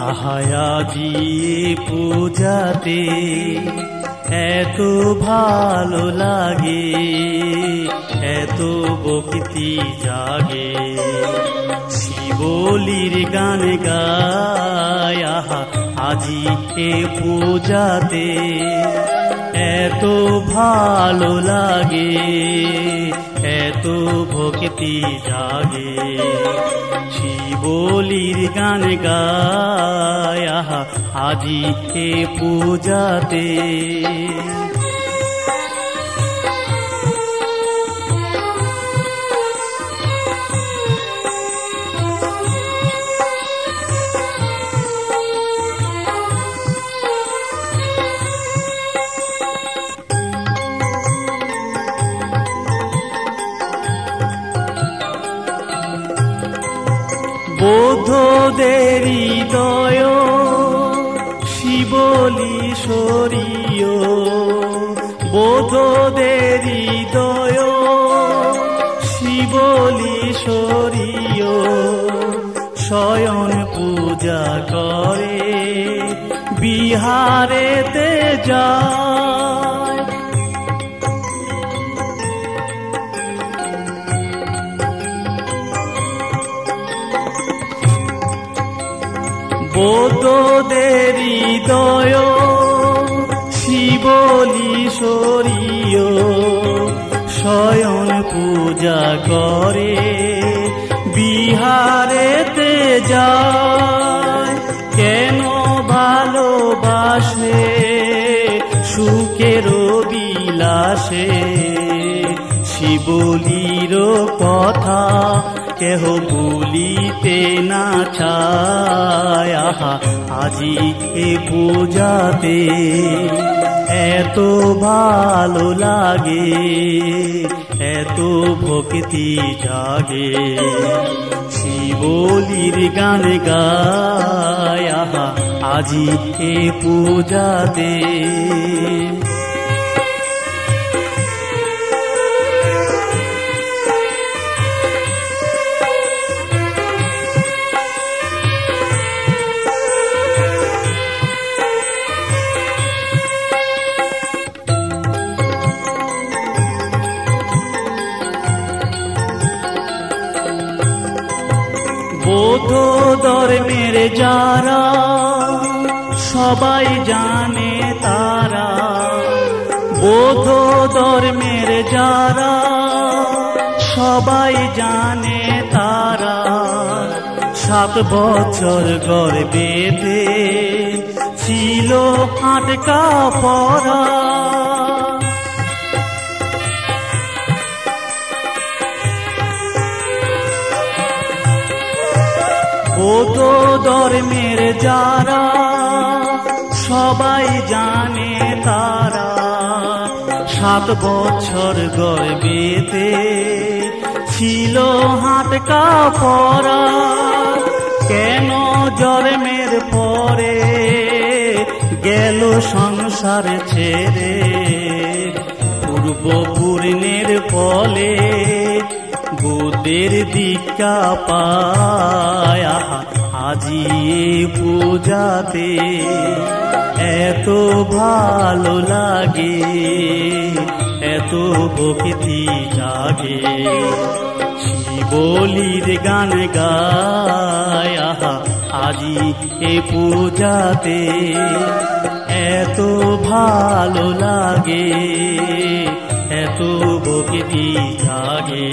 আহায়াজি পূজাতে এত ভালো লাগে, এত ভক্তি জাগে। শিবলির গান গায় আজি এ পূজাতে এত ভালো লাগে, এত ভক্তি জাগে। শিবলির গান গায় আজি এ পূজাতে। বৌদ্ধদের হৃদয় শিবলি শরীয়, বৌদ্ধদের হৃদয় শিবলি শরীয়। শয়ন পূজা করে বিহারেতে যায়, বৌদ্ধদের হৃদয় শিবলি শরীয়। শয়ন পূজা করে বিহারেতে যায়। কেন ভালোবাসে সুখের বিলাসে, শিবলির কথা কেহ ভুলিতে না চায়। আজি এ পূজাতে এত ভালো লাগে, এত ভক্তি জাগে। শিবলির গান গায় আজি এ পূজাতে। বৌদ্ধ ধর্মের যারা সবাই জানে তারা, বৌদ্ধ ধর্মের যারা সবাই জানে তারা। 7 বছর গর্ভেতে ছিল আটকা পড়া, বৌদ্ধ ধর্মের যারা সবাই জানে তারা। 7 বছর গর্ভেতে ছিল আটকা পড়া। কেন জন্মের পরে গেল সংসার ছেড়ে, পূর্ব পূর্ণের ফলে বুদ্ধের দীক্ষা পায়। আজি এ পূজাতে এত ভালো লাগে, এত ভক্তি জাগে। শিবলির গান গায় আজি এ পূজাতে এত ভালো লাগে, এত ভক্তি জাগে।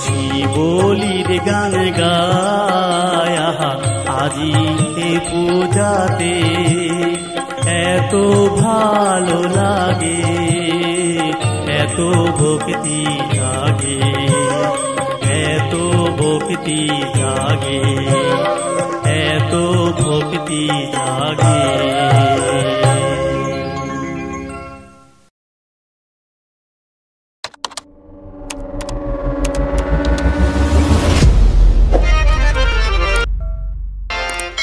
শিবলির গান গায় আজি এ পূজাতে এত ভালো লাগে, এত ভক্তি জাগে, এত ভক্তি জাগে, এত ভক্তি জাগে।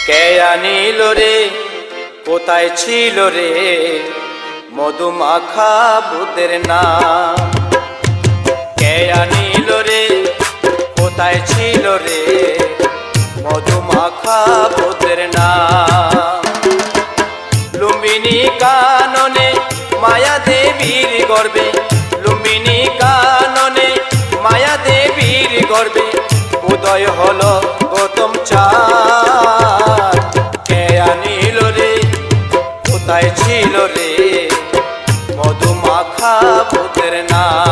কে আনিল রে, কোথায় ছিল রে মধুমাখা বুদ্ধের নাম? কে আনিল রে, কোথায় ছিল রে মধুমাখা বুদ্ধের নাম? উদয় হলো গৌতম চাঁদ। কে আনিল রে, কোথায় ছিল রে, মধুমাখা ভূতের নাম।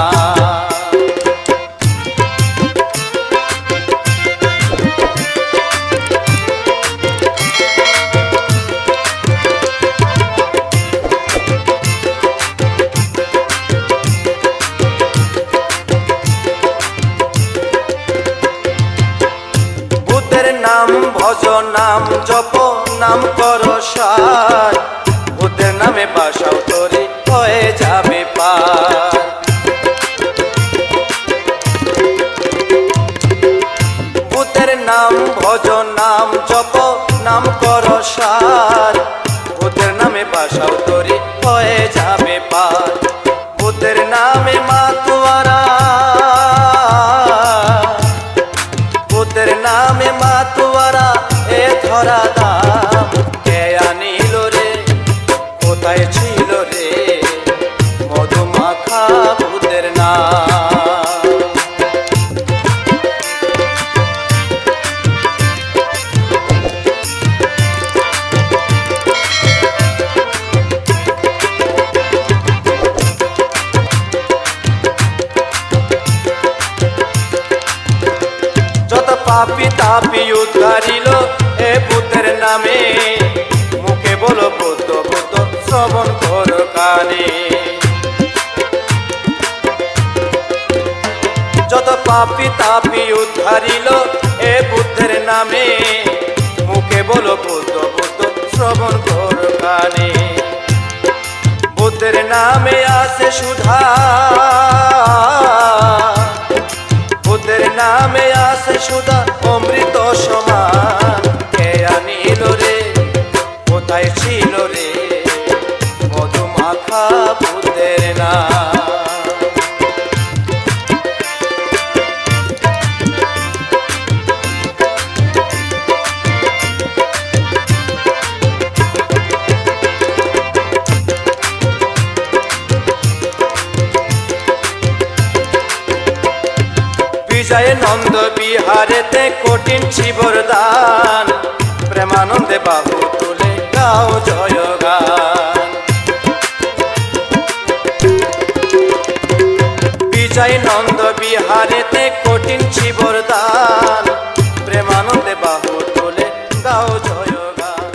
নাম ভজ, নাম জপ, নাম কর সার, ভূতের নামে বাসাও তোরে হয়ে যাবে পার। ভূতের নাম ভজ, নাম জপ, নাম কর সার, ভূতের নামে বাসাও তোরে হয়ে যাবে পার। ভূতের নামে মাতুয়ারা, ভূতের নামে মাতুয়ারা এ ধরা দাম। কে আনিল রে, কোথায় ছিল রে, মধুমাখা ভূতের নাম। যত পাপি তাপি উদ্ধারিল এ ভূতের নামে, মুখে বলো ভূত ভূত শ্রবণ কর কানে। যত পাপি তাপি উদ্ধারিল এ ভূতের নামে, মুখে বলো ভূত ভূত শ্রবণ কর কানে। ভূতের নামে আসে সুধা, ভূতের নামে আসে সুধা অমৃত সমান। কে আনিল রে, কোথায় ছিল রে, মধুমাখা ভূতের নাম। বিজয় নন্দ বিহারেতে কঠিন শিবর দান, প্রেমানন্দে বাহু তুলে গাও জয় গান। বিজয় নন্দ বিহারেতে কঠিন শিবর দান, প্রেমানন্দে বাহু তুলে গাও জয় গান।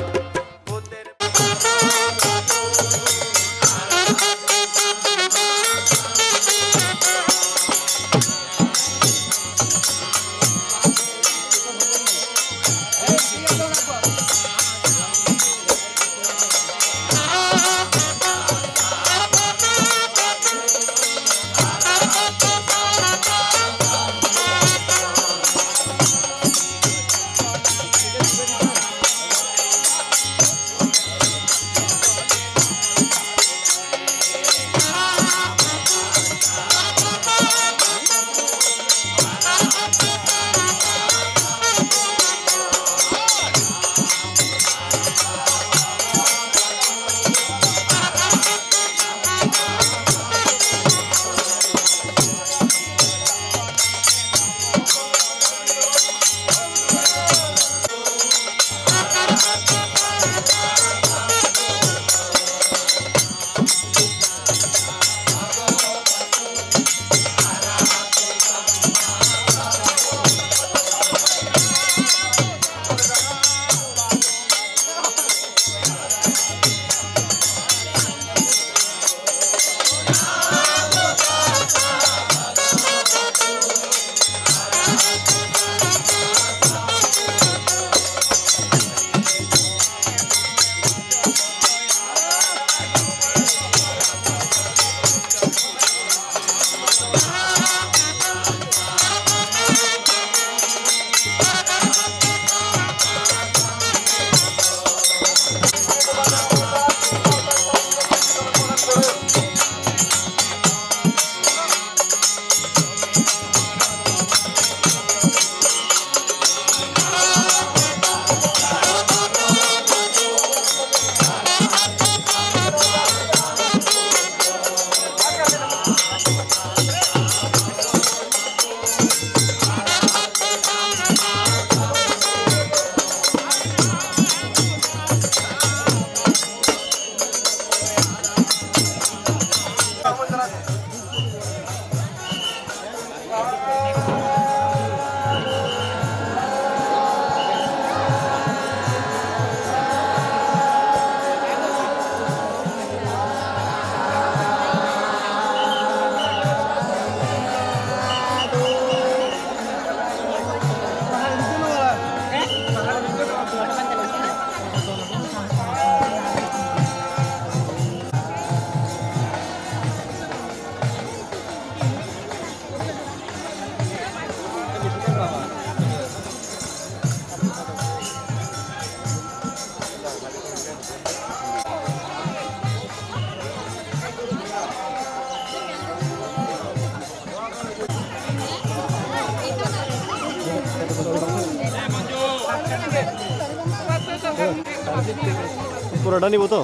পুরোটা নিব তো?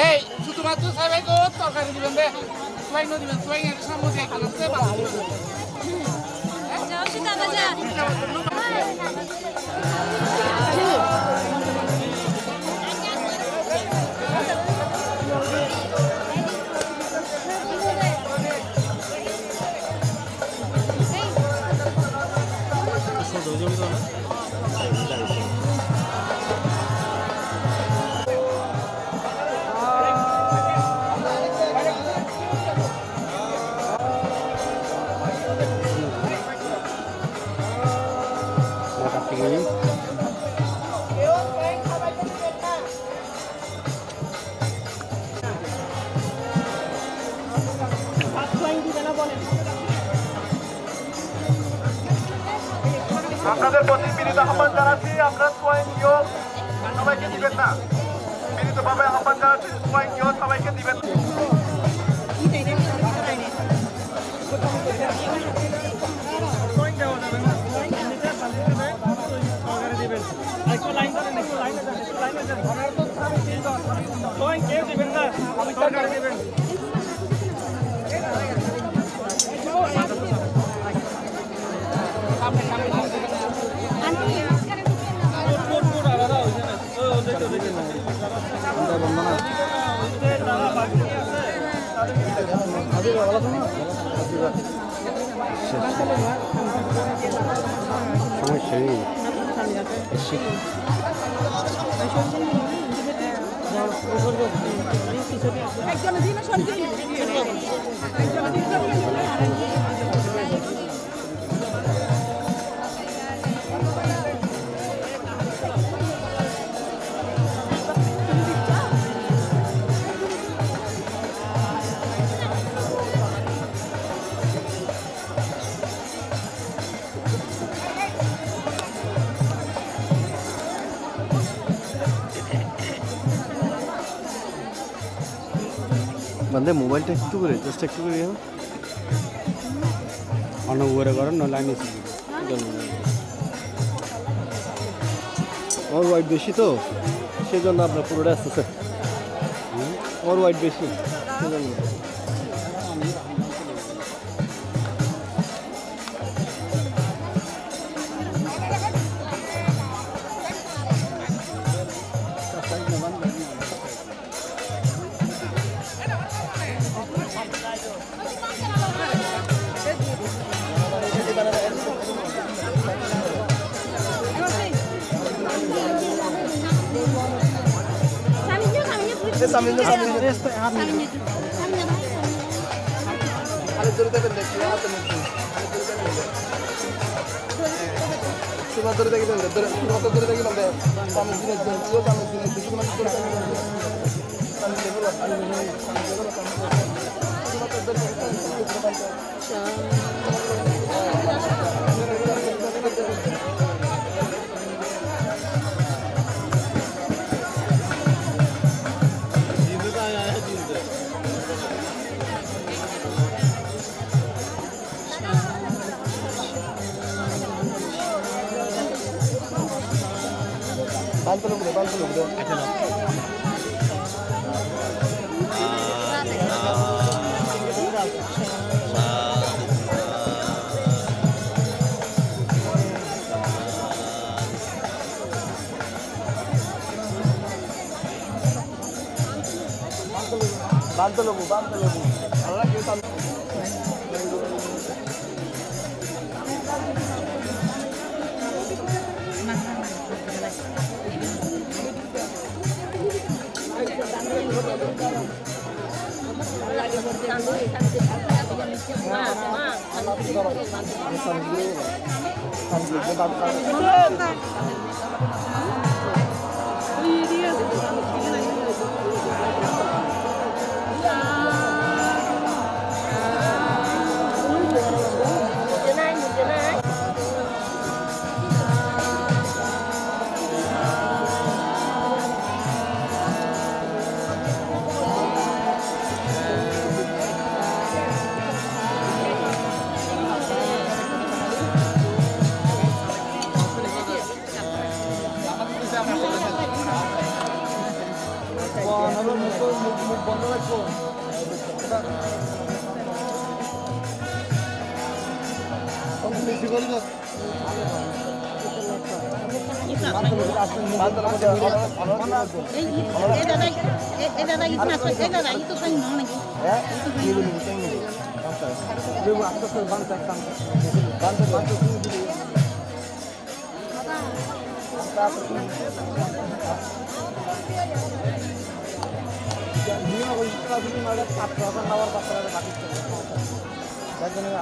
এই শুধুমাত্র সবাই গো তরকারি দিবেন রে সোয়াইন দিবেন সোয়াইন এর সামনে দিয়ে খানাতে ভালো যাও সীতা বাজার আপনাদের প্রতি বিনীত আহ্বান জানাচ্ছি, আপনারা সোয়াইন কিও সবাইকে দিবেন না। বিনীতভাবে আহ্বান জানাচ্ছি, সোয়াইন কিও সবাইকে দিবেন না। बंदे मोबाइल टा একটু করে জাস্ট একটু করে অন্য উপরে করেন না লাইনে ওর ওয়াইড বেশি তো সেজন্য আপনার পুরোটা আসতেছে ওর ওয়াইড বেশি সেজন্য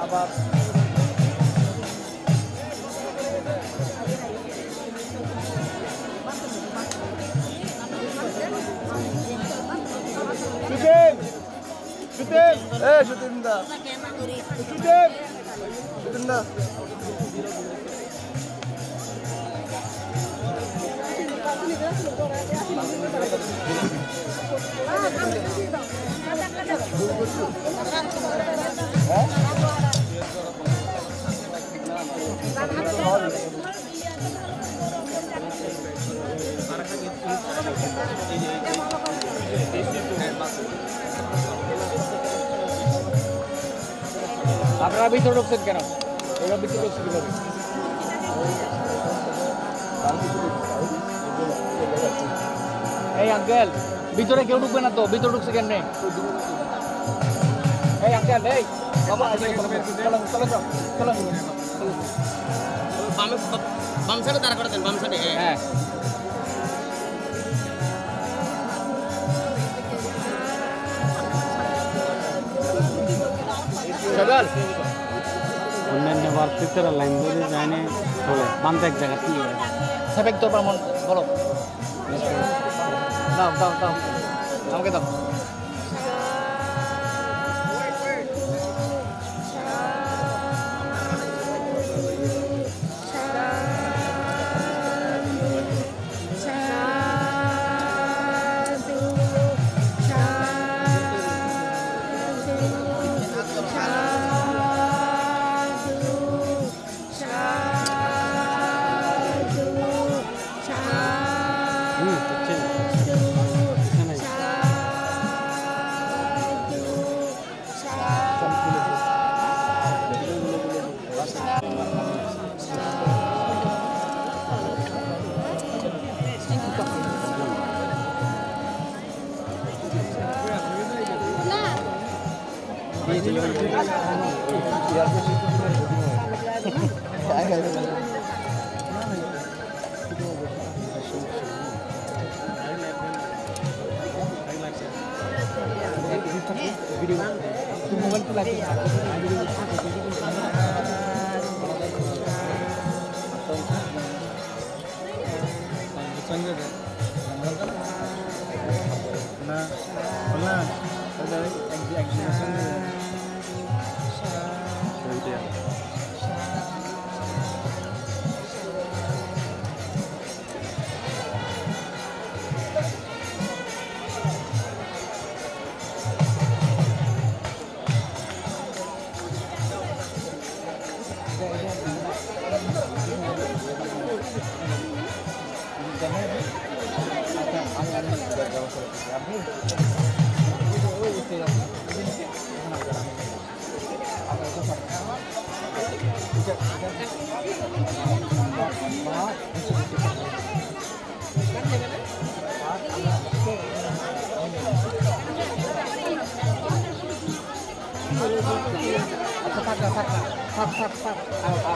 আবার আপনারা ভিতরে ঢুকছেন কেন? এরা ভিতরে ঢুকছে কিভাবে? এই আঙ্কেল ভিতরে কেউ ঢুকবে না তো, ভিতরে ঢুকছে কেন? এই আঙ্কেল এই বাবা চলো চলো চলো বাম সাইডে দাঁড়া করে দেন, বাম সাইডে। হ্যাঁ চল অন্যান্য বার্তিতারা লাইন ধরে যায়নি বলে বান্ধে এক জায়গা কি সাবেক তোর মন বলো, দাও দাও দাও আমাকে দাও।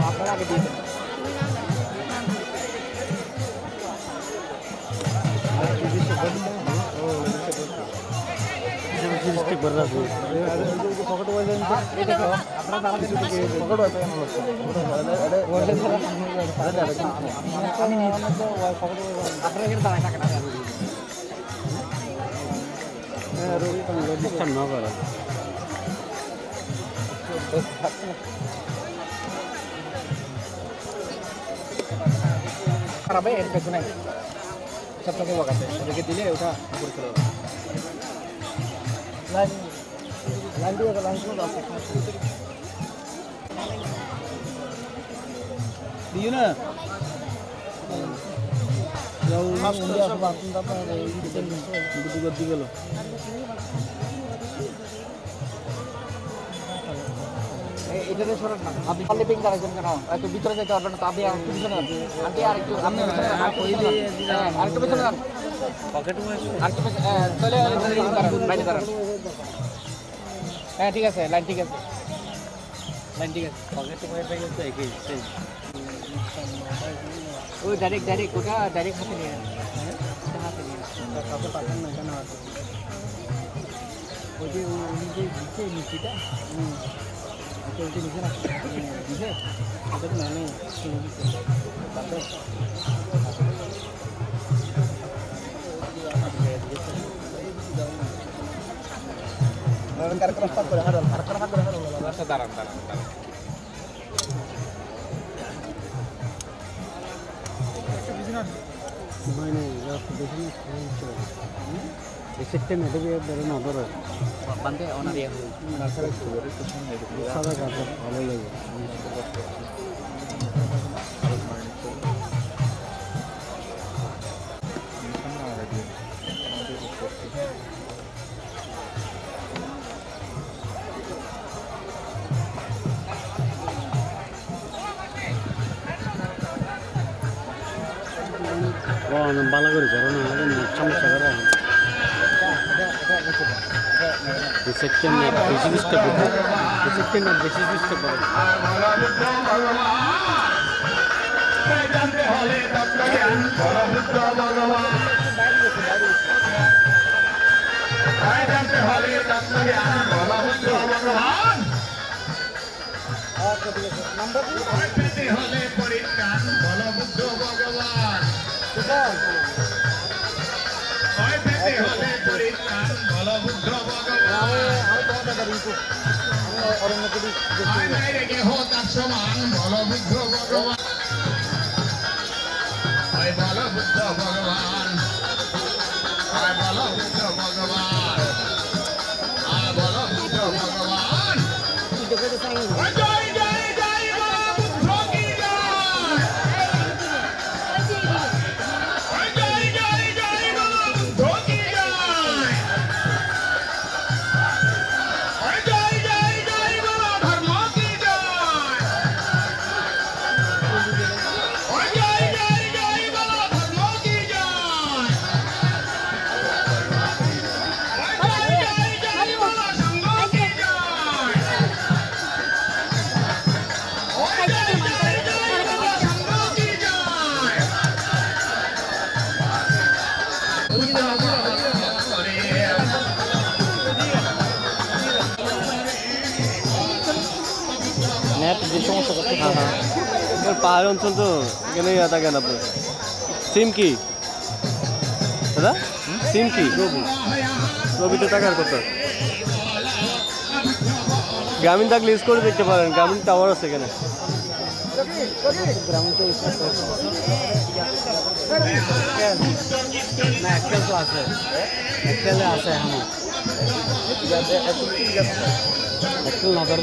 আপনারা আগে দিয়ে খারাপ এর পেছনে সবটাকে বকাতে রেখে দিলে ওটা উপরে চলে যাবে। লাইন লাইন দিয়ে লাইন করে দাও দিও না যাও ইন্ডিয়া সব আসুন তারপর এই দিকে দিকে গেল এটাতে সরান না আপনি খালি পিং দাঁড়াইছেন কেন এত ভিতরে যেতে পারবেন না তো আপনি আরেকটু পিছনে যান আন্টি আরেকটু আপনি পিছনে যান আরেকটু পিছনে যান আরেকটু চলে বাইরে দাঁড়ান হ্যাঁ ঠিক আছে লাইন ঠিক আছে পকেটে ওয়াইফাই তো একই সেম ওই ডাইরেক্ট ওটা ডাইরেক্ট হাতে নিয়ে হাতে নিয়ে কাউকে পাঠান না কেন ওই যে উনি যে দিচ্ছে নিচিটা ওটা ওইটা নিচে না দিছে ওটা তো মানে শুনে দিচ্ছে তারপরে দাঁড়ান মানে দেখুন এসেটটা মেটে দিয়ে ধরে না ধরে বান্দে ওনার ইয়ে হয়ে সাদা কাপড় ভালো লাগে ভালো করে করো না সমস্যা করে সেপ্টেম্বর বেশি ডিস্টার্ব করে সেপ্টেম্বর বেশি ডিস্টার্ব করে যে সমস্যা করতে পাহাড় অঞ্চল তো এখানে থাকেন আপনার সিম কি দাদা সিম কি রবিতে টাকার কথা গ্রামীণ থাকলে ইউজ করে দেখতে পারেন গ্রামীণ টাওয়ার আছে এখানে না একটা তো আছে একটা আছে হ্যাঁ একটু নজর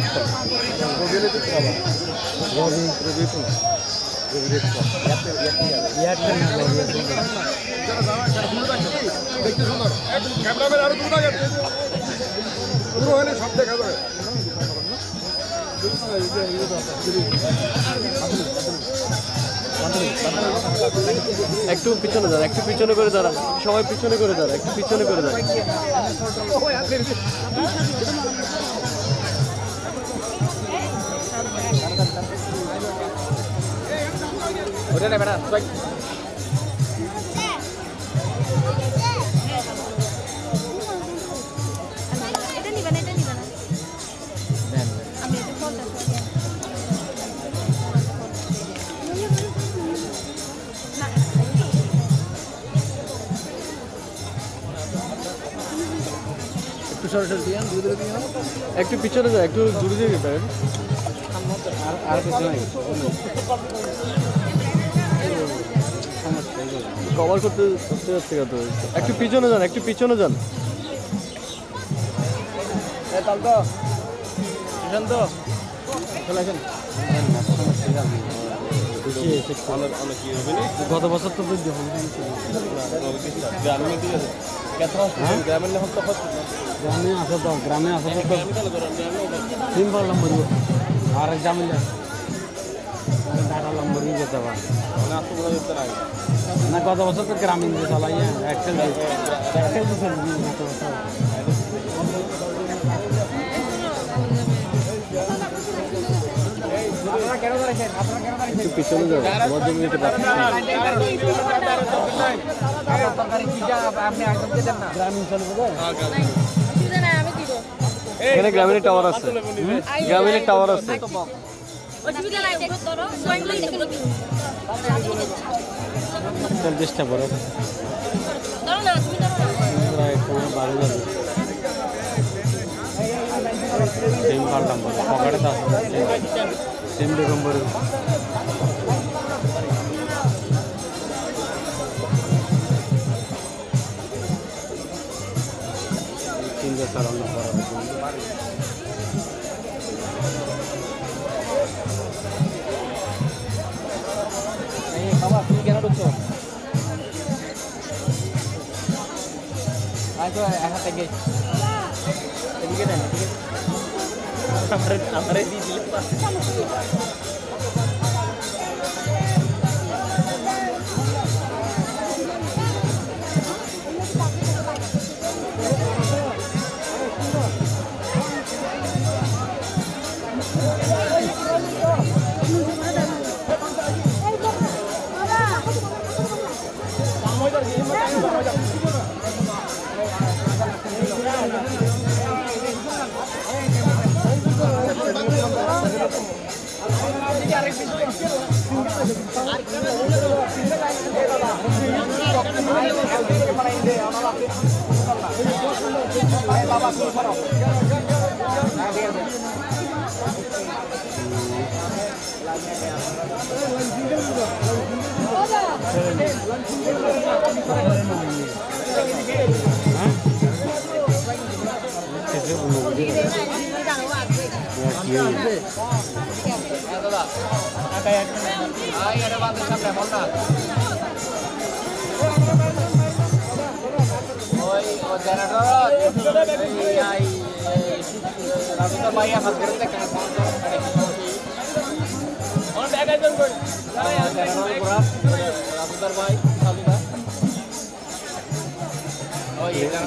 ক্যামেরাম্যান আরো দূর থাকে পুরো হলে সব দেখা যাবে একটু পিছনে দাঁড়া একটু পিছনে করে দাঁড়া সবাই পিছনে করে দাঁড়া একটু পিছনে করে দাঁড়া ওটা নেবে না এটা নিবে না আমি এটা ফোনটা একটু সরাসরি দিয়ে দূরে দিয়ে একটু পিছনে দাঁড়া একটু দূরে দিয়ে যেতে আর পিছনে কভার করতে যাচ্ছে কত একটু পিছনে যান একটু পিছনে যান গত বছর তো গ্রামে আছে তো গ্রামে আছে তো সিম পারলাম বলবো আর জামিল টাকা লম্বর নিয়ে যেতে পারে না গত বছর তো গ্রামীণ যে চালাই একটেল পিছনে যাবে মধ্যম নিতে পারছি গ্রামীণ চলবে তো অসুবিধা নাই আমি দিব এখানে গ্রামীণের টাওয়ার আছে গ্রামীণের টাওয়ার আছে অসুবিধা নাই ধরো সোয়াইন দেখে নিবি 40টা বড় ধরো না তুমি ধরো না প্রায় 12 যাবে সেম পাল্টাম পকেটে তো আছে সেম রকম বড় তিনটা সারানো করা বাবা তুমি কেন ঢুকছো আচ্ছা এখন থেকে এদিকে দেন এদিকে আমারে দিয়ে দিলে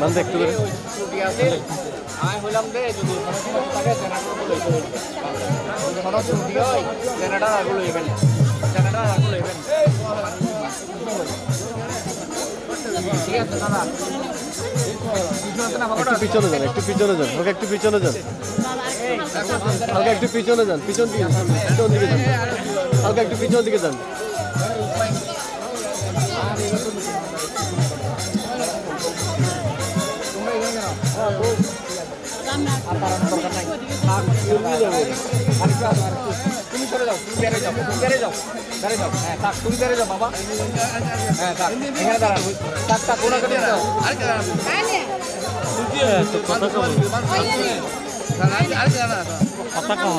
মানে একটু করে আমি হইলাম দে যদি কোনো সমস্যা থাকে জেনারেটর ছুটি হয় জেনারেটর আগুলো ইভেন জেনারেটর আগুলো ইভেন ঠিক আছে দাদা একটু পিছনে যান একটু পিছনে যান ওকে একটু পিছনে যান হালকা একটু পিছনে যান পিছন দিকে যান হালকা একটু পিছন দিকে যান তুমি চলে যাও তুমি বেড়ে যাও তুমি বেড়ে যাও বেড়ে যাও হ্যাঁ থাক তুমি বেড়ে যাও বাবা হ্যাঁ থাক এখানে দাঁড়ান থাক থাক কোনো করে যাও কথা কম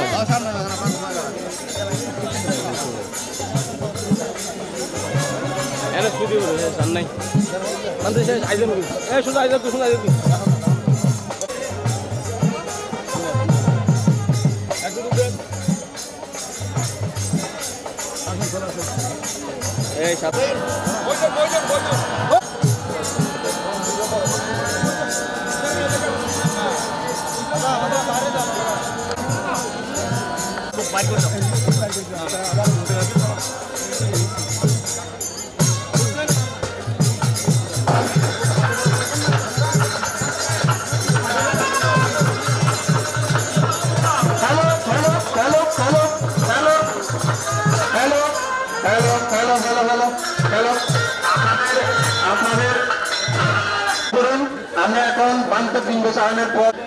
এনে শুধু জান নাই মানে আইজন এ শুধু আইজন তুই শুনে আইজন এই সাথে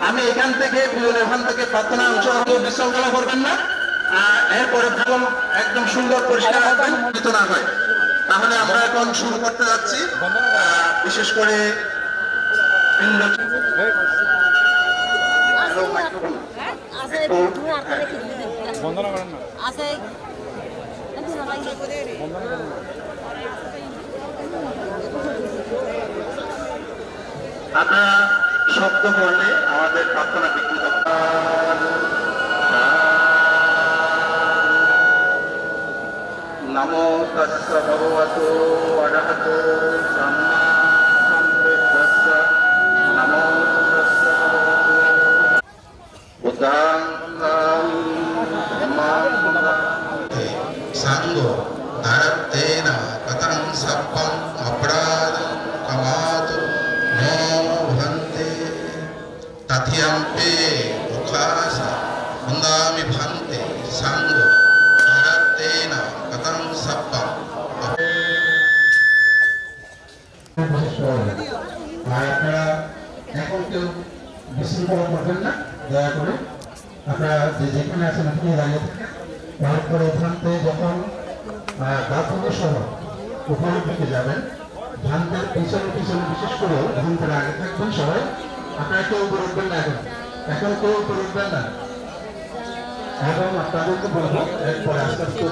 আমি এখান থেকে এখান থেকে প্রার্থনা অংশ বিশৃঙ্খলা করবেন না এরপরে একদম সুন্দর পরিষ্কার রাখবেন না হয় তাহলে আমরা এখন শুরু করতে যাচ্ছি বিশেষ করে বন্দনা করেন না আছে আপনারা শব্দ করলে আমাদের প্রার্থনা বিঘ্নিত নমো তস্য ভগবতো অরহতো সম্মা সম্বুদ্ধস্য নমো তস্য ভগবতো বুদ্ধং সাঙ্গ ধারতেন কথং সপ্পম অপরাধং কমাতু নো ভন্তে তথিয়ম্পে মুখাস বন্দামি ভন্তে সাঙ্গ ধারতেন কথং সপ্পম। আপনারা এখন কেউ বিশৃঙ্খলা করবেন না, দয়া করে আপনারা যেখানে আছেন ওখানে দাঁড়িয়ে থাকেন। তারপরে ওখান থেকে যখন গাছগুলো সহ ওখানে থেকে যাবেন, ধানদের পিছনে পিছনে বিশেষ করে ধানদের আগে থাকবেন সবাই। আপনারা কেউ উপরে উঠবেন না, এখন কেউ উপরে উঠবেন না। এবং আপনাদেরকে বলবো এরপরে আস্তে আস্তে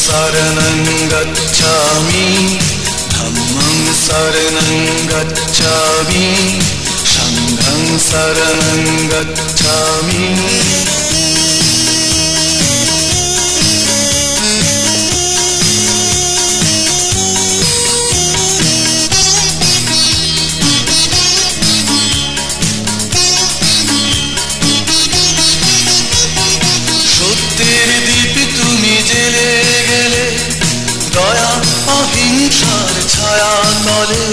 शरणं गच्छामि धम्मं शरणं गच्छामि संघं शरणं गच्छामि সত্যের দীপ তুমি জেলে গেলে দয়া অহিংসার ছায়া তলে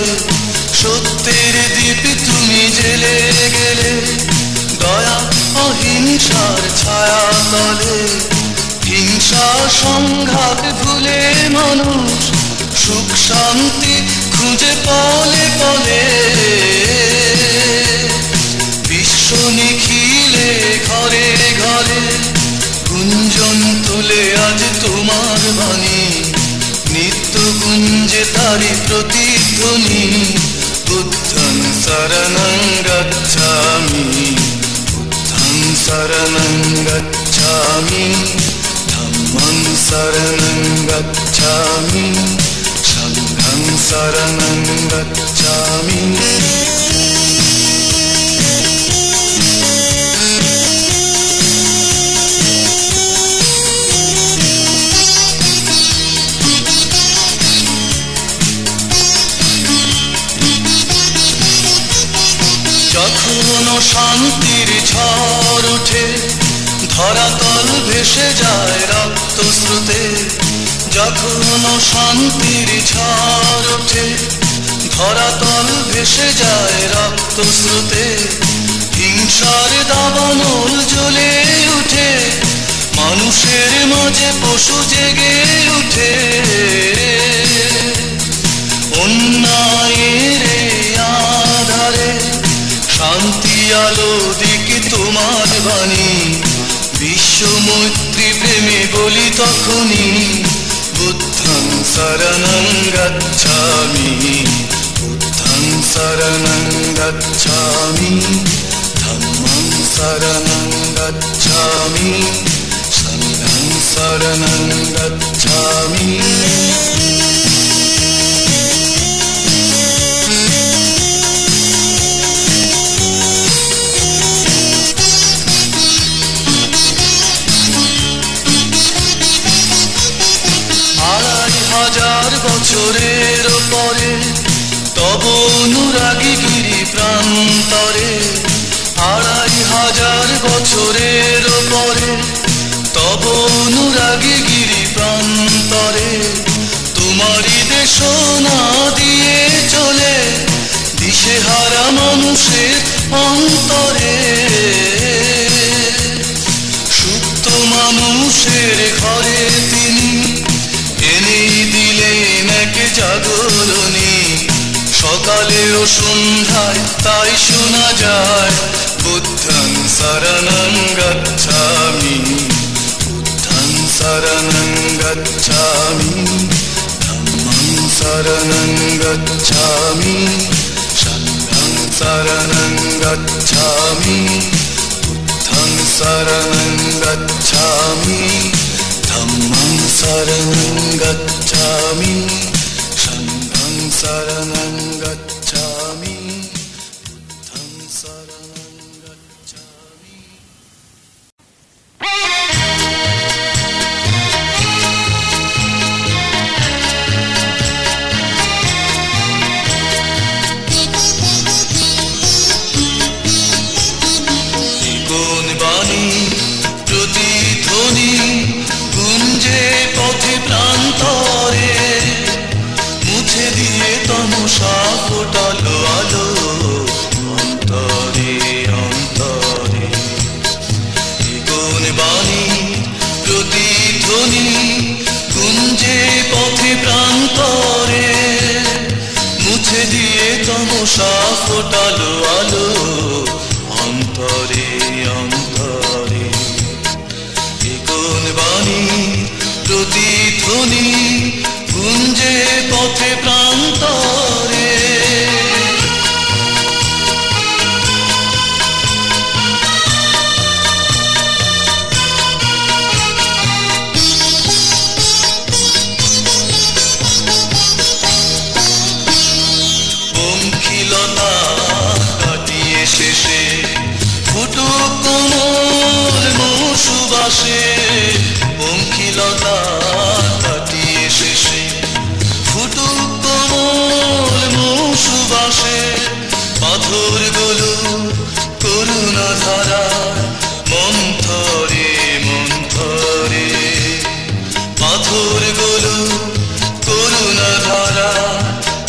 সত্যের দীপ তুমি জেলে গেলে দয়া অহিংসার ছায়া তলে হিংসা সংঘাত ভুলে মানুষ সুখ শান্তি খুঁজে পলে পলে বিশ্ব নিখিলে ঘরে ঘরে গুঞ্জন তুলে আজ তোমার বাণী নিত্য গুঞ্জে তারি প্রতিধ্বনি বুদ্ধং শরণং গচ্ছামি বুদ্ধং শরণং গচ্ছামি ধম্মং শরণং গচ্ছামি সংঘং শরণং গচ্ছামি যখন শান্তির ঝড় উঠে ধরাতল ভেসে যায় রক্ত স্রোতে যখন শান্তির ঝড় ওঠে ধরাতল ভেসে যায় রক্ত স্রোতে হিংসার দাবানল জ্বলে উঠে মানুষের মাঝে পশু জেগে উঠে অন্যায়ের আধারে শান্তি আলো দিকে তোমার বাণী বিশ্ব মৈত্রী প্রেমে বলি তখনই বুদ্ধং শরণং গচ্ছামি বুদ্ধং শরণং গচ্ছামি ধম্মং শরণং গচ্ছামি সংঘং শরণং গচ্ছামি হাজার বছরের পরে তব অনুরাগী গিরি প্রান্তরে 2500 বছরের পরে তব অনুরাগী গিরি প্রান্তরে তোমারই দেশনা দিয়ে চলে দিশেহারা মানুষের অন্তরে সুপ্ত মানুষের ঘরে তিনি এনে দিলেন এক জাগরণী সকালে ও সন্ধ্যায় তাই শোনা যায় বুদ্ধং শরণং গচ্ছামি বুদ্ধং শরণং গচ্ছামি ধম্মং शरणं गच्छामि शरणं शरणं गच्छामि बुद्धं शरणं गच्छामि धम्मं शरणं गच्छामि संघं शरणं गच्छामि बुद्धं शरणं गच्छामि ফোটালো আলো অন্তরে অন্তরে কোন বাণী প্রতিধ্বনি গুঞ্জে পথে প্রান্তরে মুছে দিয়ে তমসা ফোটালো আলো অন্তরে অন্তরে কোন বাণী প্রতিধ্বনি গুঞ্জে পথে প্রান্তরে পঙ্খিলতা কাটিয়ে শেষে ফুটুক কোমল মৌসুবাসে পঙ্খিলতা কাটিয়ে শেষে ফুটুক কোমল মৌসুবাসে পাথর গুলো করুণা ধারা মন্থরে মন্থরে পাথর গুলো করুণা ধারা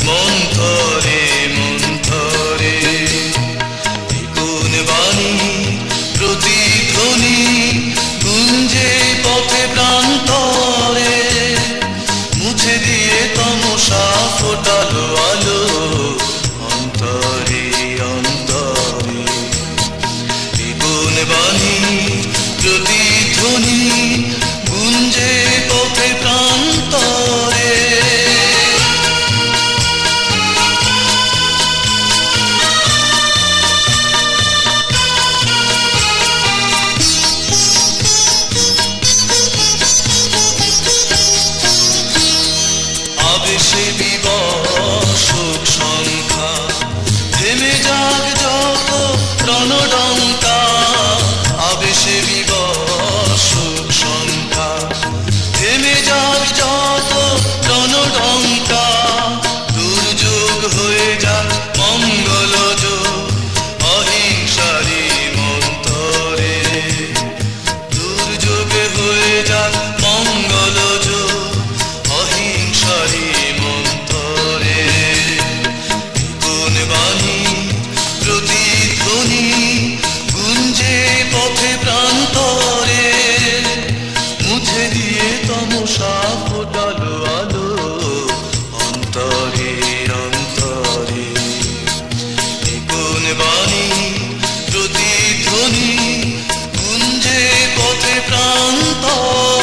মন্থরে মন্থরে কোন বাণী প্রতিধ্বনি গুঞ্জে পথে প্রান্তরে মুছে দিয়ে তমসা ফোটালো আলো অন্তরে অন্তরে কোন বাণী প্রতিধ্বনি গুঞ্জে পথে প্রান্তরে আবেশে বিবশ সংখ্যা থেমে যাক যত রণডঙ্কা আবেশে বিবশ সংখ্যা থেমে যাক যত রণডঙ্কা দুর্যোগ হয়ে যাক মঙ্গলজ অহিংসারি মন্তরে দুর্যোগে হয়ে যাক মঙ্গলজ অহিংসারি মন্তরে কোন বাণী প্রতিধ্বনি গুঞ্জে পথে প্রান্তরে মুছে দিয়ে তমসা ফোটালো আলো অন্তরে অন্তরে কোন বাণী প্রতিধ্বনি গুঞ্জে পথে প্রান্তরে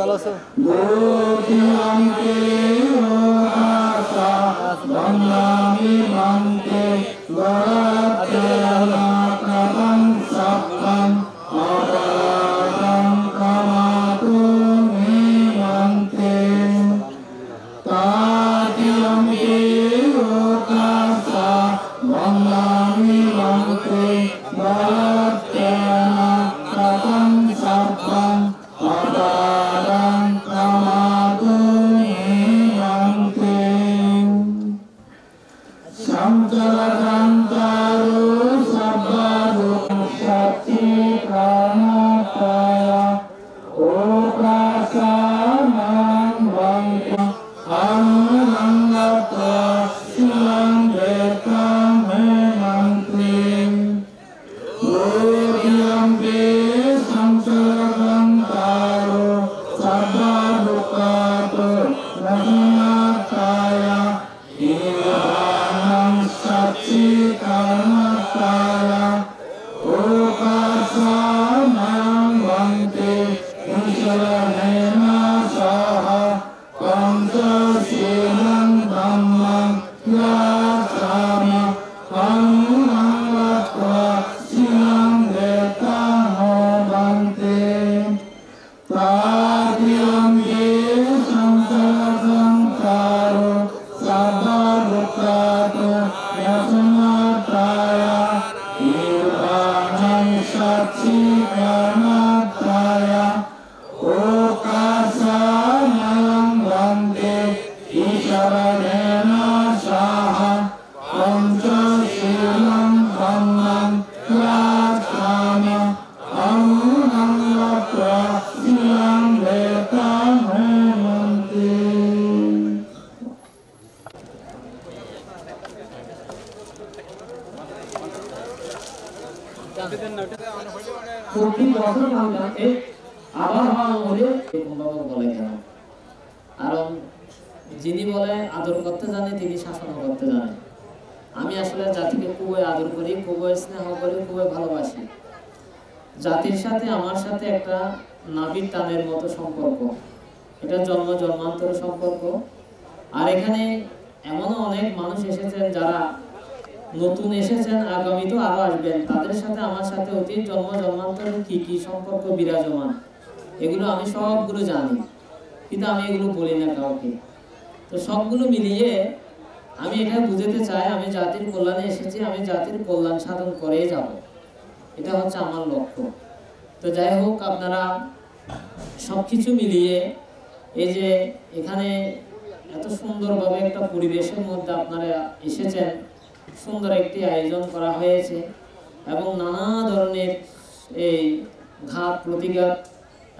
ভালো আছো? যিনি বলে আদর করতে জানে তিনি শাসন করতে জানে। আমি আসলে জাতিকে খুবই আদর করি, খুবই স্নেহ করি, খুবই ভালোবাসি। জাতির সাথে আমার সাথে একটা নাভির টানের মতো সম্পর্ক, এটা জন্ম জন্মান্তরের সম্পর্ক। আর এখানে এমনও অনেক মানুষ এসেছেন যারা নতুন এসেছেন, আগামীতেও আরো আসবেন। তাদের সাথে আমার সাথে অতীত জন্ম জন্মান্তরের কি কি সম্পর্ক বিরাজমান এগুলো আমি সবগুলো জানি, কিন্তু আমি এগুলো বলি না কাউকে। তো সবগুলো মিলিয়ে আমি এটা বুঝাতে চাই, আমি জাতির কল্যাণে এসেছি, আমি জাতির কল্যাণ সাধন করেই যাব, এটা হচ্ছে আমার লক্ষ্য। তো যাই হোক, আপনারা সবকিছু মিলিয়ে এই যে এখানে এত সুন্দরভাবে একটা পরিবেশের মধ্যে আপনারা এসেছেন, সুন্দর একটি আয়োজন করা হয়েছে এবং নানা ধরনের এই ঘাত প্রতিঘাত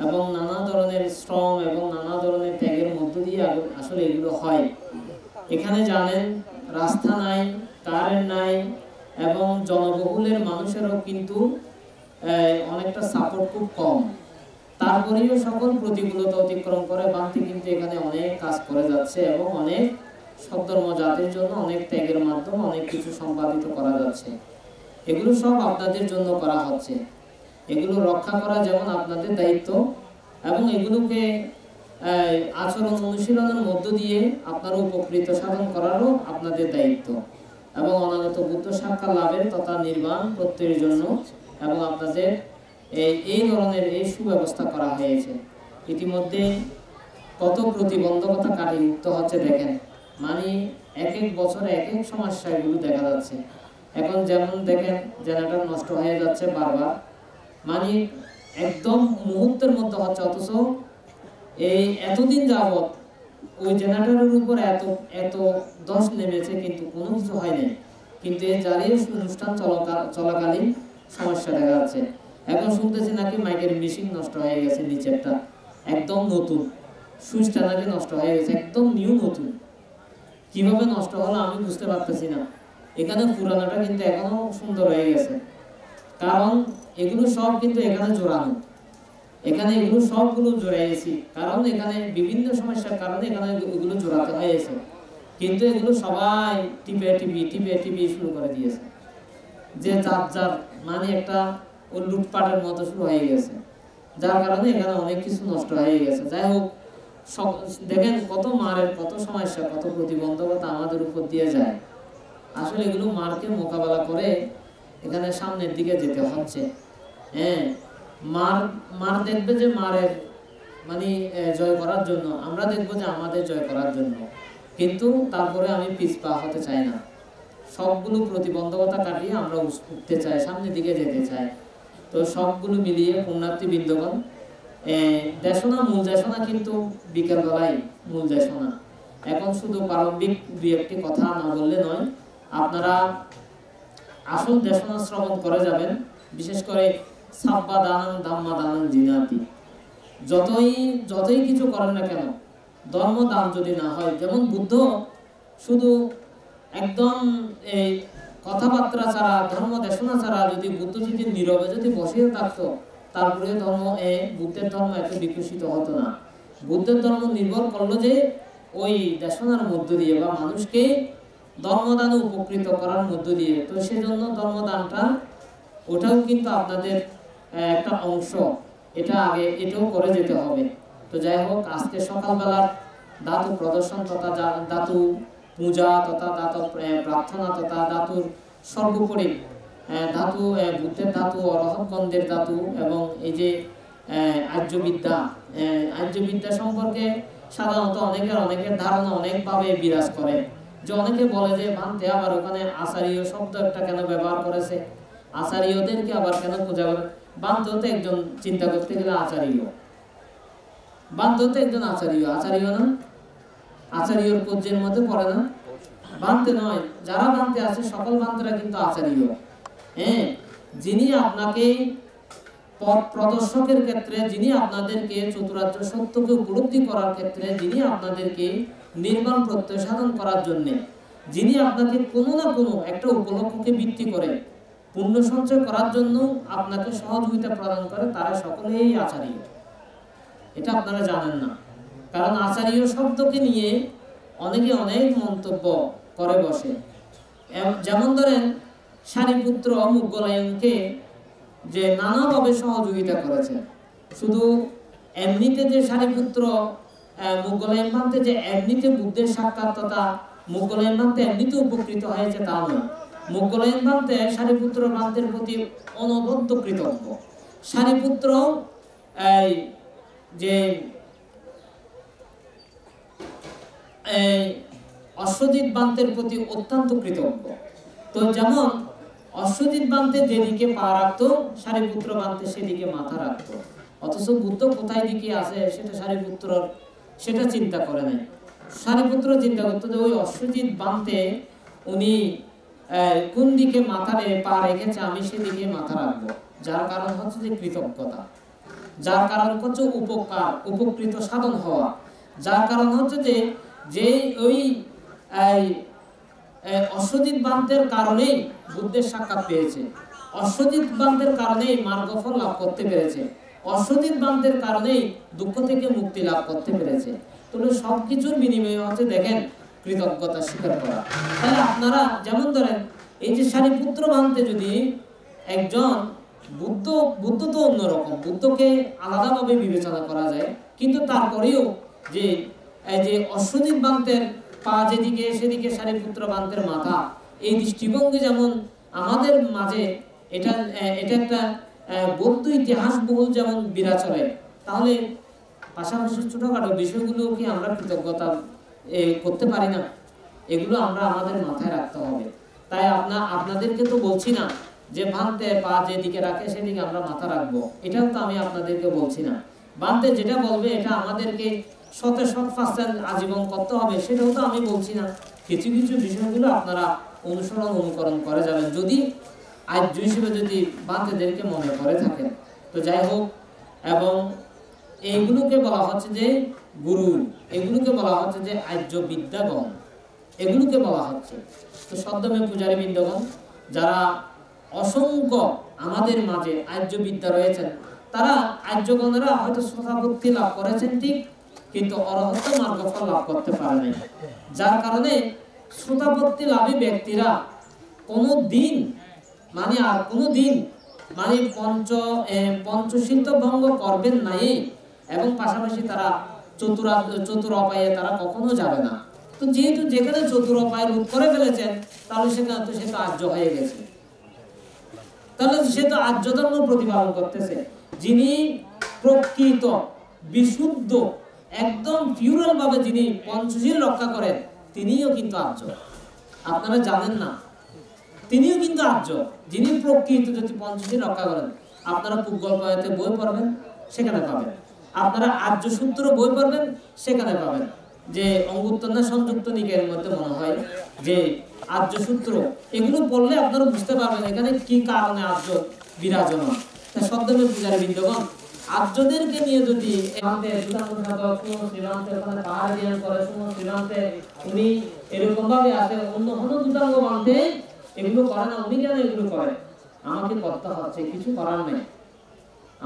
এবং নানা ধরনের শ্রম এবং নানা ধরনের ত্যাগের মধ্য দিয়ে আসলে এগুলো হয়। এখানে জানেন রাস্তা নাই, কারেন্ট নাই এবং জনবহুলের মানুষেরও কিন্তু অনেকটা সাপোর্ট খুব কম। তারপরেও সকল প্রতিকূলতা অতিক্রম করে বাংতি কিন্তু এখানে অনেক কাজ করে যাচ্ছে এবং অনেক সদ্ধর্ম জাতির জন্য অনেক ত্যাগের মাধ্যমে অনেক কিছু সম্পাদিত করা যাচ্ছে। এগুলো সব আপনাদের জন্য করা হচ্ছে। এগুলো রক্ষা করা যেমন আপনাদের দায়িত্ব এবং এগুলোকে আচরণ অনুশীলনের মধ্য দিয়ে আপনারা উপকৃত সাধন করারও আপনাদের দায়িত্ব এবং অনাগত বুদ্ধ সাক্ষাৎ লাভের তথা নির্বাণ প্রত্যয়ের জন্য এবং আপনাদের এই ধরনের এই সুব্যবস্থা করা হয়েছে। ইতিমধ্যে কত প্রতিবন্ধকতা কাটিয়ে উঠতে হচ্ছে দেখেন, মানে এক এক বছরে এক এক সমস্যা এগুলো দেখা যাচ্ছে। এখন যেমন দেখেন জেনারেটর নষ্ট হয়ে যাচ্ছে বারবার, মানে একদম মুহূর্তের মধ্যে হচ্ছে, অথচ এই এতদিন যাবৎ ওই জেনারেটরের উপর এত দশ নেমেছে কিন্তু কোনো কিছু হয়নি, কিন্তু এই জ্বালিয়ে অনুষ্ঠান চলাকালীন সমস্যা দেখা যাচ্ছে। এখন শুনতেছি নাকি মাইকের মেশিন নষ্ট হয়ে গেছে, নিচেরটা একদম নতুন, সুইচটা নাকি নষ্ট হয়ে গেছে, একদম নিউ নতুন। কিভাবে নষ্ট হলো আমি বুঝতে পারতেছি না। এখানে পুরানোটা কিন্তু এখনো সুন্দর হয়ে গেছে, কারণ এগুলো সব কিন্তু এখানে জোড়ানো, এখানে এগুলো সবগুলো জোড়াইছি, কারণ এখানে বিভিন্ন সমস্যার কারণে এখানে এগুলো জোড়াতে হয়েছে। কিন্তু এগুলো সবাই টিপে টিপি শুরু করে দিয়েছে। যে যার যার মানে একটা ওই লুটপাটের মতো শুরু হয়ে গেছে, যার কারণে এখানে অনেক কিছু নষ্ট হয়ে গেছে। যাই হোক, দেখেন কত মারের কত সমস্যা, কত প্রতিবন্ধকতা আমাদের উপর দিয়ে যায়। আসলে এগুলো মারকে মোকাবেলা করে এখানে সামনের দিকে যেতে হচ্ছে। হ্যাঁ, মার দেখবে যে মারের মানে জয় করার জন্য, আমরা দেখবো যে আমাদের জয় করার জন্য, কিন্তু তারপরে আমি পিছপা হতে চাই না। সবগুলো প্রতিবন্ধকতা কাটিয়ে আমরা উঠতে চাই, সামনের দিকে যেতে চাই। তো সবগুলো মিলিয়ে পুণ্যার্থী বৃন্দগণ, দেশনা মূল দেশনা কিন্তু বিকেলবেলায় মূল দেশনা। এখন শুধু প্রারম্ভিক দুই একটি কথা না বললে নয়, আপনারা আসল দেশনা শ্রবণ করে যাবেন। বিশেষ করে সাব্বা দানান দাম্মা দানান জিনাতি, যতই কিছু করেন না কেন, ধর্ম দান যদি না হয়, যেমন বুদ্ধ শুধু একদম এই কথাবার্তা ছাড়া, ধর্ম দেশনা ছাড়া যদি বুদ্ধ যদি নীরবে যদি বসে থাকতো, তারপরে ধর্ম বুদ্ধের ধর্ম এত বিকশিত হতো না। বুদ্ধের ধর্ম নির্ভর করলো যে ওই দেশনার মধ্য দিয়ে বা মানুষকে ধর্মদানে উপকৃত করার মধ্য দিয়ে। তো সেজন্য ধর্মদানটা ওটাও কিন্তু আপনাদের একটা অংশ, এটা আগে এটাও করে যেতে হবে। তো যাই হোক, আজকে সকালবেলার ধাতু প্রদর্শন তথা ধাতু পূজা তথা ধাতু প্রার্থনা তথা ধাতুর সর্বোপরি ধাতু, বুদ্ধের ধাতু, অরহৎগণদের ধাতু এবং এই যে আর্যবিদ্যা সম্পর্কে সাধারণত অনেকের ধারণা অনেকভাবে বিরাজ করে। যে অনেকে বলে যে ভান্তে আবার ওখানে আচার্য শব্দ একটা কেন ব্যবহার করেছে, আচার্যদেরকে আবার কেন পূজা করে। বান্ত হতে একজন চিন্তা করতে গেলে আচার্য, বান্ত হতে একজন আচার্য না, আচার্যর পূজ্যের মধ্যে পড়ে না, বান্তে নয়। যারা বান্তে আছে সকল বান্তেরা কিন্তু আচার্য। হ্যাঁ, যিনি আপনাকে পথ প্রদর্শকের ক্ষেত্রে, যিনি আপনাদেরকে চতুরার্য সত্যকে উপলব্ধি করার ক্ষেত্রে, যিনি আপনাদেরকে নির্বাণ প্রত্যয় সাধন করার জন্য, যিনি আপনাকে কোনো না কোনো একটা উপলক্ষকে ভিত্তি করে পুণ্য সঞ্চয় করার জন্য আপনাকে সহযোগিতা প্রদান করে, তারা সকলেই আচার্য। এটা আপনারা জানেন না, কারণ আচার্য শব্দকে নিয়ে অনেকে অনেক মন্তব্য করে বসে। যেমন ধরেন সারিপুত্র মুগলায়নকে যে নানাভাবে সহযোগিতা করেছে, শুধু এমনিতে যে সারিপুত্র মুগলায়ন ভান্তে যে এমনিতে বুদ্ধের সাক্ষাৎ তথা মুগলায়ন ভান্তে এমনিতে উপকৃত হয়েছে তা নয়। মুগলায়ন ভান্তে সারিপুত্র ভান্তের প্রতি অনবদ্য কৃতজ্ঞ। সারিপুত্র যে অশ্বজিৎ বান্তের প্রতি অত্যন্ত কৃতজ্ঞ। তো যেমন অশ্বজিৎ বান্তে যেদিকে পা রাখতো, সারিপুত্র বান্তে সেদিকে মাথা রাখতো। অথচ বুদ্ধ কোথায় দিকে আছে সেটা সারিপুত্র সেটা চিন্তা করে নাই। সারিপুত্র চিন্তা করতো যে ওই অশ্বজিৎ বান্তে উনি কোন দিকে পা রেখেছে, আমি সেদিকে মাথা রাখবো। যার কারণ হচ্ছে যে কৃতজ্ঞতা, যার কারণ হচ্ছে উপকার, উপকৃত সাধন হওয়া। যার কারণ হচ্ছে যে ওই অশ্বজিৎ বান্তের কারণেই বুদ্ধের সাক্ষাৎ পেয়েছে, অশ্বজিৎ বান্তের কারণেই মার্গফল লাভ করতে পেরেছে, অশ্বজিৎ বান্তের কারণেই দুঃখ থেকে মুক্তি লাভ করতে পেরেছে। তাহলে সবকিছুর বিনিময়ে হচ্ছে দেখেন কৃতজ্ঞতা স্বীকার করা। তাহলে আপনারা যেমন ধরেন এই যে সারিপুত্র বান্তে যদি একজন বুদ্ধ তো অন্যরকম, বুদ্ধকে আলাদাভাবে বিবেচনা করা যায়, কিন্তু তারপরেও যে অশ্বজিৎ বান্তের পা যেদিকে সেদিকে সারিপুত্র বান্তের মাথা, এই দৃষ্টিভঙ্গি যেমন আমাদের মাঝে এটা একটা বৌদ্ধ ইতিহাস বহুল যেমন বিরাজ চলে, তাহলে পাশাপাশি ছোটখাটো বিষয়গুলো কি আমরা কৃতজ্ঞতা করতে পারি না? এগুলো আমরা আমাদের মাথায় রাখতে হবে। তাই আপনাদেরকে তো বলছি না যে ভান্তে পা যেদিকে রাখে সেদিকে আমরা মাথা রাখবো, এটাও তো আমি আপনাদেরকে বলছি না। ভান্তে যেটা বলবে এটা আমাদেরকে 100% আজীবন করতে হবে, সেটাও তো আমি বলছি না। কিছু কিছু বিষয়গুলো আপনারা অনুকরণ করে যাবেন, যদি আর্য হিসেবে যদি ভান্তেদেরকে মনে করে থাকেন। তো যাই হোক, এবং এইগুলোকে বলা হচ্ছে যে গুরু, এগুলোকে বলা হচ্ছে যে আর্য বিদ্যাগণ, এগুলোকে বলা হচ্ছে। তো সদ্যমে পূজারী বৃন্দগণ যারা অসংখ্য আমাদের মাঝে আর্য বিদ্যা রয়েছেন, তারা আর্যগণেরা হয়তো শ্রোতাভক্তি লাভ করেছেন ঠিক, কিন্তু অরহত মার্গফল লাভ করতে পারে নাই। যার কারণে শ্রোতাভক্তি লাভী ব্যক্তিরা কোনো দিন মানে আর কোনো দিন মানে পঞ্চশীল তো ভঙ্গ করবেন নাই, এবং পাশাপাশি তারা চতুর অপায়ে তারা কখনো যাবে না। তো যেহেতু যেখানে চতুর অপায় রোধ করে ফেলেছেন, তাহলে সেখানে তো সে তো আর্য হয়ে গেছে, তাহলে সে তো আর্য ধর্ম প্রতিপালন করতেছে। যিনি প্রকৃত বিশুদ্ধ একদম পিউরাল ভাবে যিনি পঞ্চশীল রক্ষা করেন, তিনিও কিন্তু আর্য। আপনারা জানেন না, তিনিও কিন্তু আর্য, যিনি প্রকৃত যদি পঞ্চশীল রক্ষা করেন। আপনারা পুগল্পতে বই পড়বেন, সেখানে পাবেন। আপনারা আর্য সূত্র বই পড়বেন, সেখানে পাবেন যে অঙ্গুত্তর না সংযুক্ত নিকায়ের মধ্যে মনে হয় যে আর্য সূত্র, এগুলো পড়লে আপনারা বুঝতে পারবেন এখানে কি কারণে আর্য বিরাজমান। সদ্যমের পূজারী বৃন্দগণ, আর্যদেরকে নিয়ে যদি উনি এরকম ভাবে আছে, অন্য কোনো দুটাঙ্গ বাঁধে এগুলো করে না, উনি কেন এগুলো করে? আমাকে করতে হচ্ছে, কিছু করার নেই,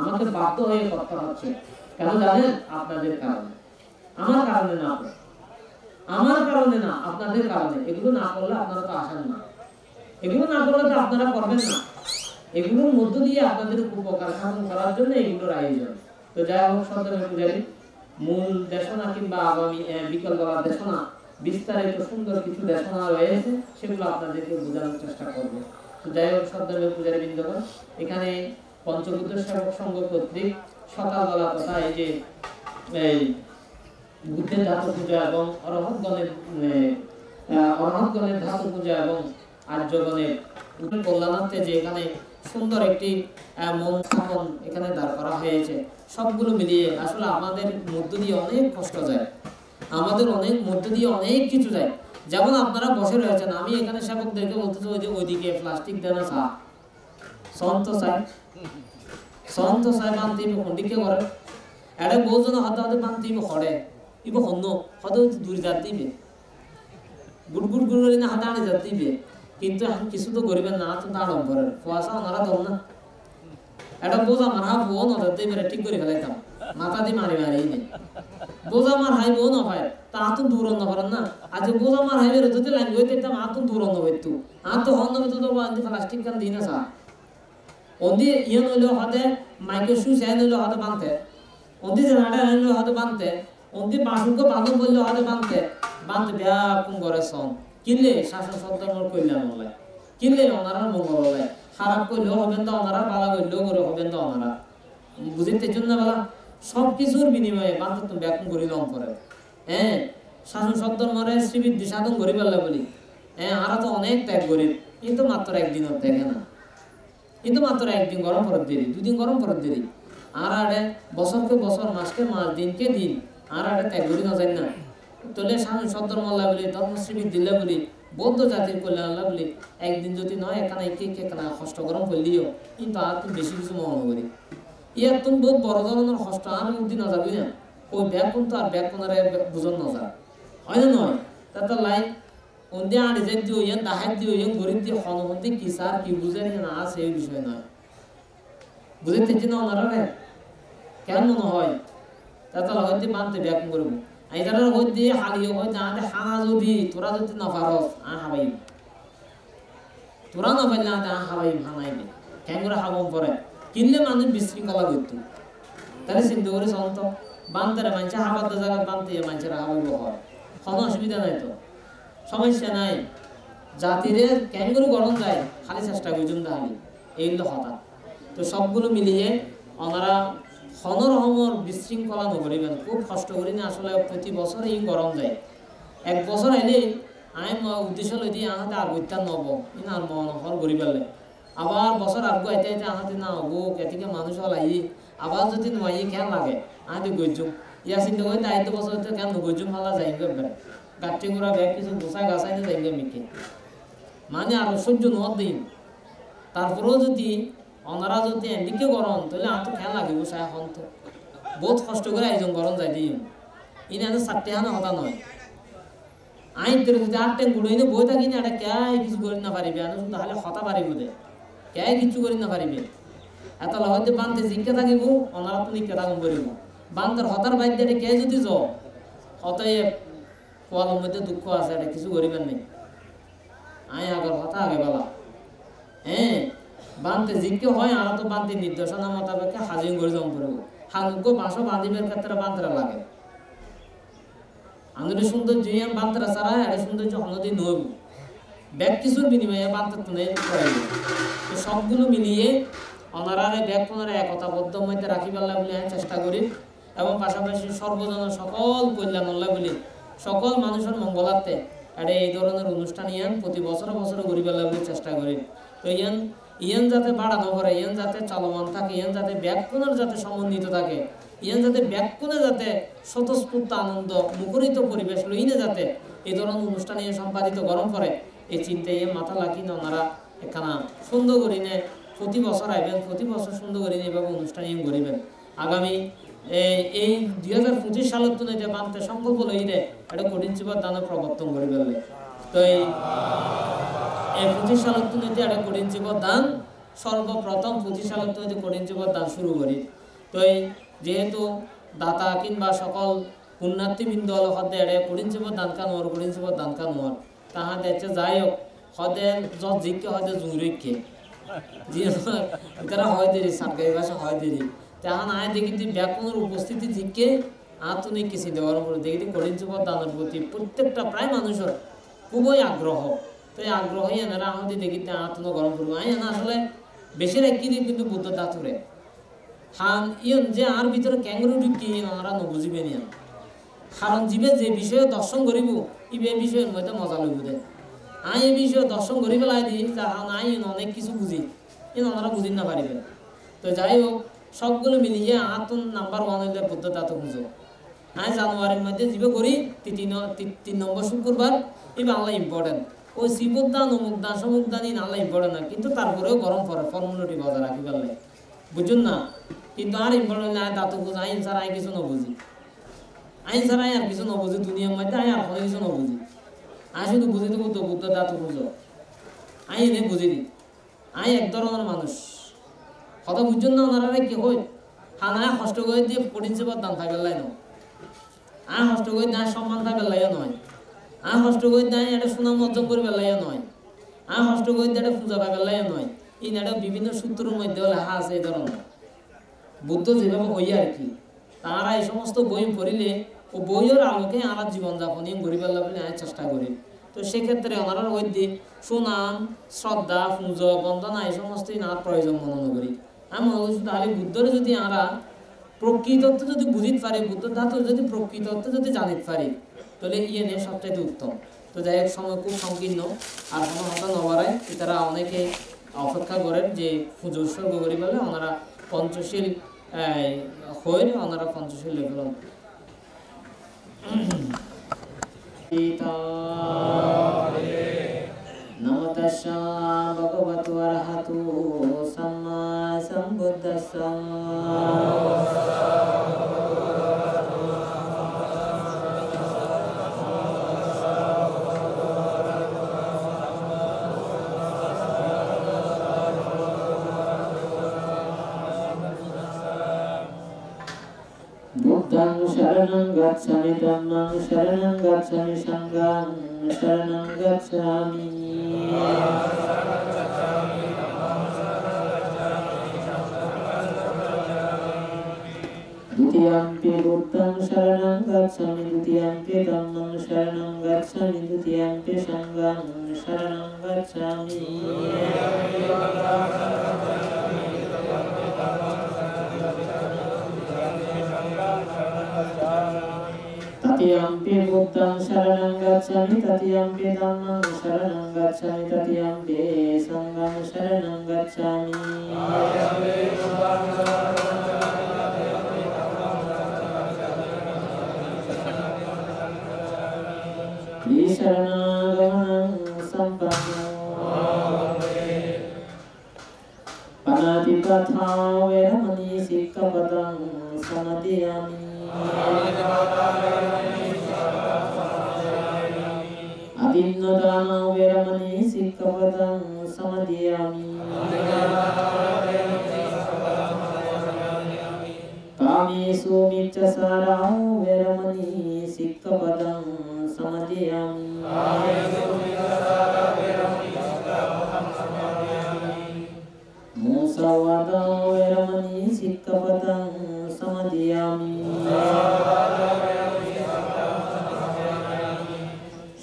আমাকে বাধ্য হয়ে করতে হচ্ছে। কেন জানেন? আপনাদের কারণে, আমার কারণে না, আমার কারণে না, আপনাদের কারণে। এগুলো না করলে আপনারা তো আসেন না, এগুলো না করলে তো আপনারা করবেন না। এগুলোর মধ্য দিয়ে আপনাদের উপকার সাধন করার জন্য এগুলোর আয়োজন। তো যাই হোক, সন্তানের পূজারী মূল দেশনা কিংবা আগামী বিকালবেলা দেশনা, বিস্তারিত সুন্দর কিছু দেশনা রয়েছে, সেগুলো আপনাদেরকে বোঝানোর চেষ্টা করবো। তো যাই হোক, সন্তানের পূজারী বৃন্দগণ, এখানে পঞ্চবুদ্ধ সেবক সংঘ কর্তৃক সকালবেলা কথা এই যে বুদ্ধের ধাতু পূজা এবং অরহৎগণের ধাতু পূজা এবং আর্যগণের কল্যাণার্থে যে এখানে সুন্দর একটি মন স্থাপন এখানে দাঁড় করা হয়েছে, সবগুলো মিলিয়ে আসলে আমাদের মধ্য দিয়ে অনেক কষ্ট যায়, আমাদের অনেক মধ্য দিয়ে অনেক কিছু যায়। যেমন আপনারা বসে রয়েছেন, আমি এখানে সেবকদেরকে বলতেছি ওইদিকে প্লাস্টিক দেনা চা সন্ত চাই বানতে খন্ডিকে করে এটা বহুজন হাতে হাতে বানতে খড়ে ইব হন্য হতে দূরে যাত দিবে গুড় গুড় গুড় করে না হাতে আনে যাত দিবে, কিন্তু এখন কিছু তো গরিবের না তো দাঁড়াম করে কুয়াশা ওনারা ধর না, এটা বোঝা মার হা বউ নজর দিয়ে ঠিক করে ফেলাইতাম, মাথা দিয়ে মারি মারি নেই বোঝা মার হাই বউ ন হয় তা আতুন দূর অন্য করেন না। আজ বোঝা মার হাই বেরো যদি লাইন হইতে আতুন দূর অন্য হইতু আর তো হন্য হইতো তো প্লাস্টিক কান দিই না চা ওদি ইয়ে নইলেও হাতে মাইকে শু চাই নইলেও হাতে বাঁধতে, ওদি জানাটা নইলেও হাতে বাঁধতে, ওদি বাসুকে বাঁধন বললেও হাতে বাঁধতে ব্যাকুম করে সন কিনলে শাসন সদ্ধর্মর কল্যাণ হলে, কিনলে ওনারা মঙ্গল হলে, খারাপ করলেও হবেন তো ওনারা, বালা করলেও করে হবেন তো ওনারা, বুঝতে জন্য বেলা সব কিছুর বিনিময়ে বাঁধতে তো ব্যাকুম করি লম করে। হ্যাঁ, শাসন সদ্ধর্মরে শ্রীবৃদ্ধি সাধন করি পারলে বলি, হ্যাঁ আরা তো অনেক ত্যাগ করি, কিন্তু মাত্র একদিনও দেখে না, কিন্তু মাত্র একদিন গরম পরত দেরি, দুদিন গরম পরত দেরি, আর আড়ে বছরকে বছর, মাসকে মাস, দিনকে দিন, আর আড়ে ত্যাগ করি না যাই না। তোলে স্বামী সদ্ধর্ম আল্লাহ বলি, ধর্মশ্রী দিল্লা বলি, বৌদ্ধ জাতির কল্যাণ আল্লাহ বলি, একদিন যদি নয় এখানে এখানে কষ্ট গরম করলিও, কিন্তু আর তুমি বেশি কিছু মনে করি ইয়ার তুমি বহুত বড় ধরনের কষ্ট আর উদ্দিন না যাবি না, ওই ব্যাগ কোন তো আর ব্যাগ কোনারে বুঝন না যা হয় না নয়, তাতে লাইন ওন্দে আড়ে যাই দিও ইয়ান দাহাই দিও ইয়ান গরিব দিয়ে হনহন্দি কি সার কি বুঝে না আছে এই বিষয় নয়, বুঝতে না ওনারা কেন মনে হয় তাতে হয়তো বানতে ব্যাগ করবো এইটার হইতে হালিও হইতে আমাদের হানা যদি তোরা যদি না পারস হাবাই, তোরা না পারলে আমাদের হাবাই হানাইবে কেন করে হাবম পরে কিনলে মানুষ বিশৃঙ্খলা করতো, তাহলে চিন্তা করে সন্ত বানতে মানুষের হাবার জায়গা বানতে মানুষের হাবাইব হয়, কোনো অসুবিধা নাই, তো সমস্যা নাই। জাতিরে কেন করে গরম যায় খালি চেষ্টা করছুন তাহলে এইগুলো হঠাৎ। তো সবগুলো মিলিয়ে ওনারা হনরহমর বিশৃঙ্খলা নকরিবেন, খুব কষ্ট করি না। আসলে প্রতি বছর এই গরম যায়, এক বছর এলে আমি উদ্দেশ্য লই দিয়ে আহাতে আর বইতার নব ইন আর মনোহর করি পারলে, আবার বছর আগে আইতে আইতে আহাতে না হবো কেতিকে মানুষ হলাই, আবার যদি নয় খেয়াল লাগে আহাতে গইজুম ইয়া চিন্তা করি তাই তো বছর কেন গইজুম হালা যাই গেবে গাঠি গোড়া ব্যাগ কিছু গোসাই গাছাই না যাই গে মিকে, মানে আর সহ্য নদ দিন। তারপরেও যদি ওনারা যদি এদিকে গরম তাহলে আমার তো খেয়াল লাগিব সাই এখন তো বহুত কষ্ট করে একজন গরম যাই দিই ইনি এত চারটে হানা হতা নয়, আইন যদি আটটা গুড়াই বই থাকি না এটা কে কিছু করি না পারিবে, তাহলে হতা পারিব দে কে কিছু করি না পারিবে, এত হয়তো বানতে জিজ্ঞা থাকিব ওনারা তো নিজ্ঞা থাকুন করিব, বান্তার হতার বাইর দিয়ে কে যদি য হতাই কোয়ালের মধ্যে দুঃখ আছে এটা কিছু করিবেন নেই, আই আগর হতা আগে বলা। হ্যাঁ বানতে জিজ্ঞে হয় আর তো বানতে নির্দেশনা মোতাবেক হাজির করে জম করবো হানুগ্য বাঁশো বাঁধিবের ক্ষেত্রে বান্তরা লাগে আন্দোলন সৌন্দর্য বান্তরা ছাড়া এটা সৌন্দর্য অন্যদি নইব ব্যাগ কিছুর বিনিময়ে বান্তর তুলে করাইব তো সবগুলো মিলিয়ে ওনারা ব্যাগ পুনরা একতাবদ্ধ মধ্যে রাখিবার বলে আমি চেষ্টা করি এবং পাশাপাশি সর্বজন সকল কল্যাণ বলে সকল মানুষের মঙ্গলার্থে এটা এই ধরনের অনুষ্ঠান প্রতি বছর বছর করিবার বলে চেষ্টা করি তো ইয়ান যাতে বাড়ানো করে ইয়ান যাতে চলমান থাকে ইয়ান যাতে ব্যাগপুনের যাতে সমন্বিত থাকে ইয়ান যাতে ব্যাগপুনে যাতে স্বতঃস্ফূর্ত আনন্দ মুখরিত পরিবেশ লইনে যাতে এই ধরনের অনুষ্ঠান সম্পাদিত গরম করে এই চিন্তায় মাথা লাগি না ওনারা একখানা সুন্দর করিনে প্রতি বছর আইবেন প্রতি বছর সুন্দর করিনে এভাবে অনুষ্ঠান করিবেন আগামী এই 2025 সালের তো যে বানতে সংকল্প লইলে এটা কঠিন জীবন দানের প্রবর্তন করে ফেললে তো এই 25 সালের তো এটা কঠিন জীবন দান সর্বপ্রথম 25 সালের তো কঠিন জীবন দান শুরু করি তো এই যেহেতু দাতা কিংবা সকল পুণ্যার্থীবৃন্দ হদে এটা কঠিন জীবন দান কানোর কঠিন জীবন দান কানোর তাহা দেখছে যাই হোক হদে যত জিজ্ঞে হদে জুড়িকে তারা হয় দেরি সরকারি ভাষা হয় দেরি তখন আয় দেখি ব্যাপনের উপস্থিতি জিজ্ঞে আধুনিক কিছু দেওয়ার উপরে দেখি কঠিন জীবন দানের প্রতি প্রত্যেকটা প্রায় মানুষের খুবই আগ্রহ তো এই আগ্রহী এনারা আমাদের দেখি আত্ম গরম করবো না আসলে বেশি রাখি কিন্তু বুদ্ধ দাতুরে হান ইয়ন যে আর ভিতরে ক্যাঙ্গুরু ঢুকি ওনারা নবুঝিবে নিয়ে কারণ জীবে যে বিষয়ে দর্শন করিব ইবে বিষয়ের মধ্যে মজা লইব দে আই এই বিষয়ে দর্শন করি পেলাই দিই যাহান আই অনেক কিছু বুঝি ওনারা বুঝি না পারিবে তো যাই হোক সবগুলো মিলিয়ে আতুন নাম্বার 1 হইলে বুদ্ধ দাতু খুঁজো আই জানুয়ারির মধ্যে জীবে করি 3 নম্বর শুক্রবার এই বাংলা ইম্পর্টেন্ট ওই শিবদান অমুকদান সমুকদানই নালা ইম্পর্টেন্ট না কিন্তু তারপরেও গরম পড়ে ফর্মুলাটি বজায় রাখি পারলে বুঝুন না কিন্তু আর ইম্পর্টেন্ট না দাতু খুঁজো আইন ছাড়া আই কিছু নবুঝি আইন ছাড়া আর কিছু নবুঝি দুনিয়ার মধ্যে আই আর কোনো কিছু নবুঝি আই শুধু বুঝি দেবো তো বুদ্ধ দাতু খুঁজো আই এনে বুঝি দি আই এক ধরনের মানুষ কথা বুঝুন না ওনারা কি হয় হানা কষ্ট করে দিয়ে কঠিন সেবার দান থাকবে লাই না কষ্ট করে দেয় সম্মান থাকবে লাইও নয় কষ্ট করে দেয় এটা সুনাম অর্জন করবে লাইও নয় কষ্ট করে দিয়ে এটা পূজা পাবে লাইও নয় এই এটা বিভিন্ন সূত্রের মধ্যে লেখা আছে এই ধরনের বুদ্ধ যেভাবে হই আর কি তারা এই সমস্ত বই পড়িলে ও বইয়ের আলোকে আমরা জীবনযাপন গরিবের বলে চেষ্টা করি তো সেক্ষেত্রে ওনারা ওই দিন সুনাম শ্রদ্ধা পুজো বন্দনা এই সমস্তই না প্রয়োজন মনে করি আমি মনে করছি তাহলে বুদ্ধরে যদি আমরা প্রকৃতত্ব যদি বুঝিতে পারি বুদ্ধ ধাতুর যদি প্রকৃতত্ব যদি জানিতে পারি তাহলে ইয়ে সবচাইতে উত্তম তো যাই হোক সময় খুব সংকীর্ণ আর কোনো হতা নবারায় তারা অনেকে অপেক্ষা করেন যে পুজো উৎসর্গ করি বলে ওনারা পঞ্চশীল হয়ে ওনারা পঞ্চশীল লেখলেন নমো তাস্সা ভগবতু অরহতু সাম্মা সম্বুদ্ধাস্সা बुद्धं शरणं गच्छामि धम्मं शरणं गच्छामि संघं शरणं गच्छामि द्वितीयंपि बुद्धं शरणं गच्छामि द्वितीयंपि धम्मं शरणं गच्छामि द्वितीयंपि संघं शरणं गच्छामि तृतीयंपि बुद्धं शरणं गच्छामि तृतीयंपि धम्मं शरणं गच्छामि तृतीयंपि संघं शरणं गच्छामि शरणागमनं सम्पन्नो पनातिपथा वेरमणि सिक्खपदं समादयामि अदिन्नदान वेरमणि सिक्खपदं समादयामि कामेषु मिच्छाचारा वेरमणि सिक्खपदं समादयामि মুসাওয়াদাং ওয়ারামানি সিক্কাপাদাং সামাদিয়ামি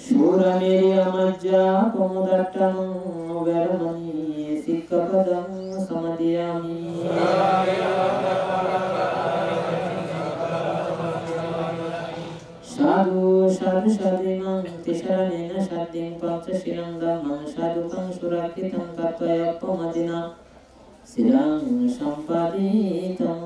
সুরামেরিয়া মজ্জা পমুদাট্টাং ওয়ারামানি সিক্কাপাদাং সামাদিয়ামি সাধু সাধু সাধিমাং তিশরণেন সাধিং পঞ্চশীলং ধম্মং সাধুকং সুরাকৃতং কাত্বয়পমদিনা শিরাং সম্পাদিতং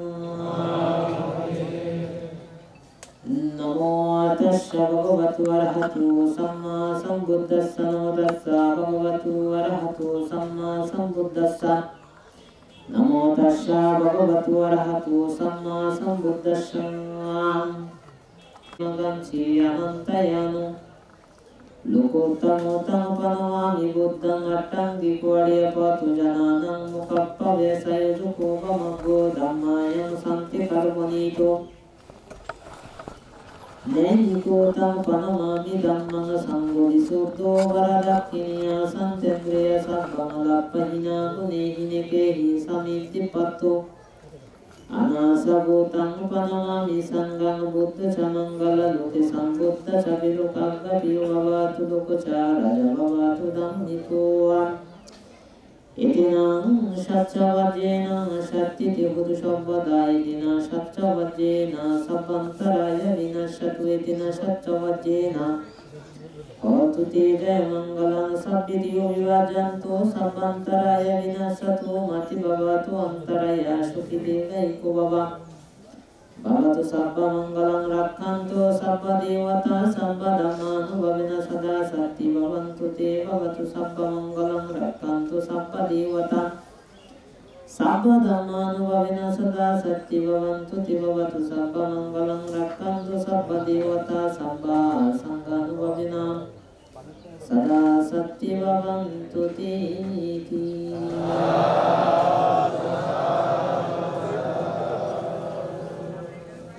নমো তস্য ভগবতু অরহতু সম্মা সম্বুদ্ধস্ස নমো তস্য ভগবতু অরহতু সম্মা সম্বুদ্ধস্স নমো তস্য ভগবতু অরহতু সম্মা সম্বুদ্ধস্স Anantayanu Lukuttamutam panavami buddham attangikwadiya patu jananam mukappave sayajukuvamago dhammayam santi karmanito Nenikutam panavami dhammang sanggodi suddo varadakiniya santendriya sabbamalappahina gunehine kehi samidhi pattu Anasabutang panamami sangang buddha chamangala loke sambuddha chabiru kagga piyo bhavatu lokochara jabhavatu dhammituam Itinang satchavajena sattiti hudu sabbada itina satchavajena sabbantaraya vinashatu itina satchavajena Hotu te jaya mangalang sabbitiyo vivajanto sabbantaraya vinasatu mati bhavatu antaraya sukhitega iko bhava Bhavatu sabba mangalang rakhanto sabba devata sabba dhammanu bhavena sada sati bhavantu te bhavatu sabba mangalang rakhanto sabba devata sabba dhammanu bhavena sada sati bhavantu te bhavatu sabba mangalang rakhanto sabba devata sabba sanghanu bhavena sada sati bhavantu te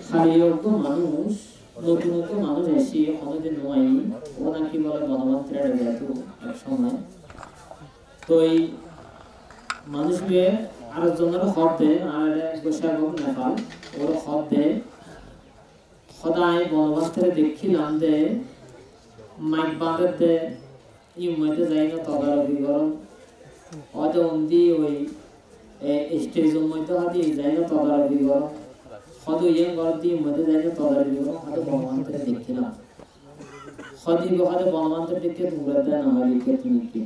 হারিয়োগ্য মানুষ নতুন নতুন মানুষ এসে অনেকদিন নয় ও নাকি বলে বনমন্ত্রের যেত এক সময় তো এই মানুষকে আরেকজনের হক দেয় আর গোসাইব নেপাল ওর হক দেয় সদায় বনমন্ত্রে দেখিলাম দে মাইক বাঁধে দে ইমতে যাই না তদারকি করম অদে অন্দি ওই স্টেজের মধ্যে হাতি যাই না তদারকি করম হয়তো ইয়ে গর্দি মধ্যে যাইতে তদারকি করো হয়তো বনমন্ত্রে দেখিলাম হয়তো বনমন্ত্রে দেখে তোমরা দেয় না হয় লিখে তুমি কি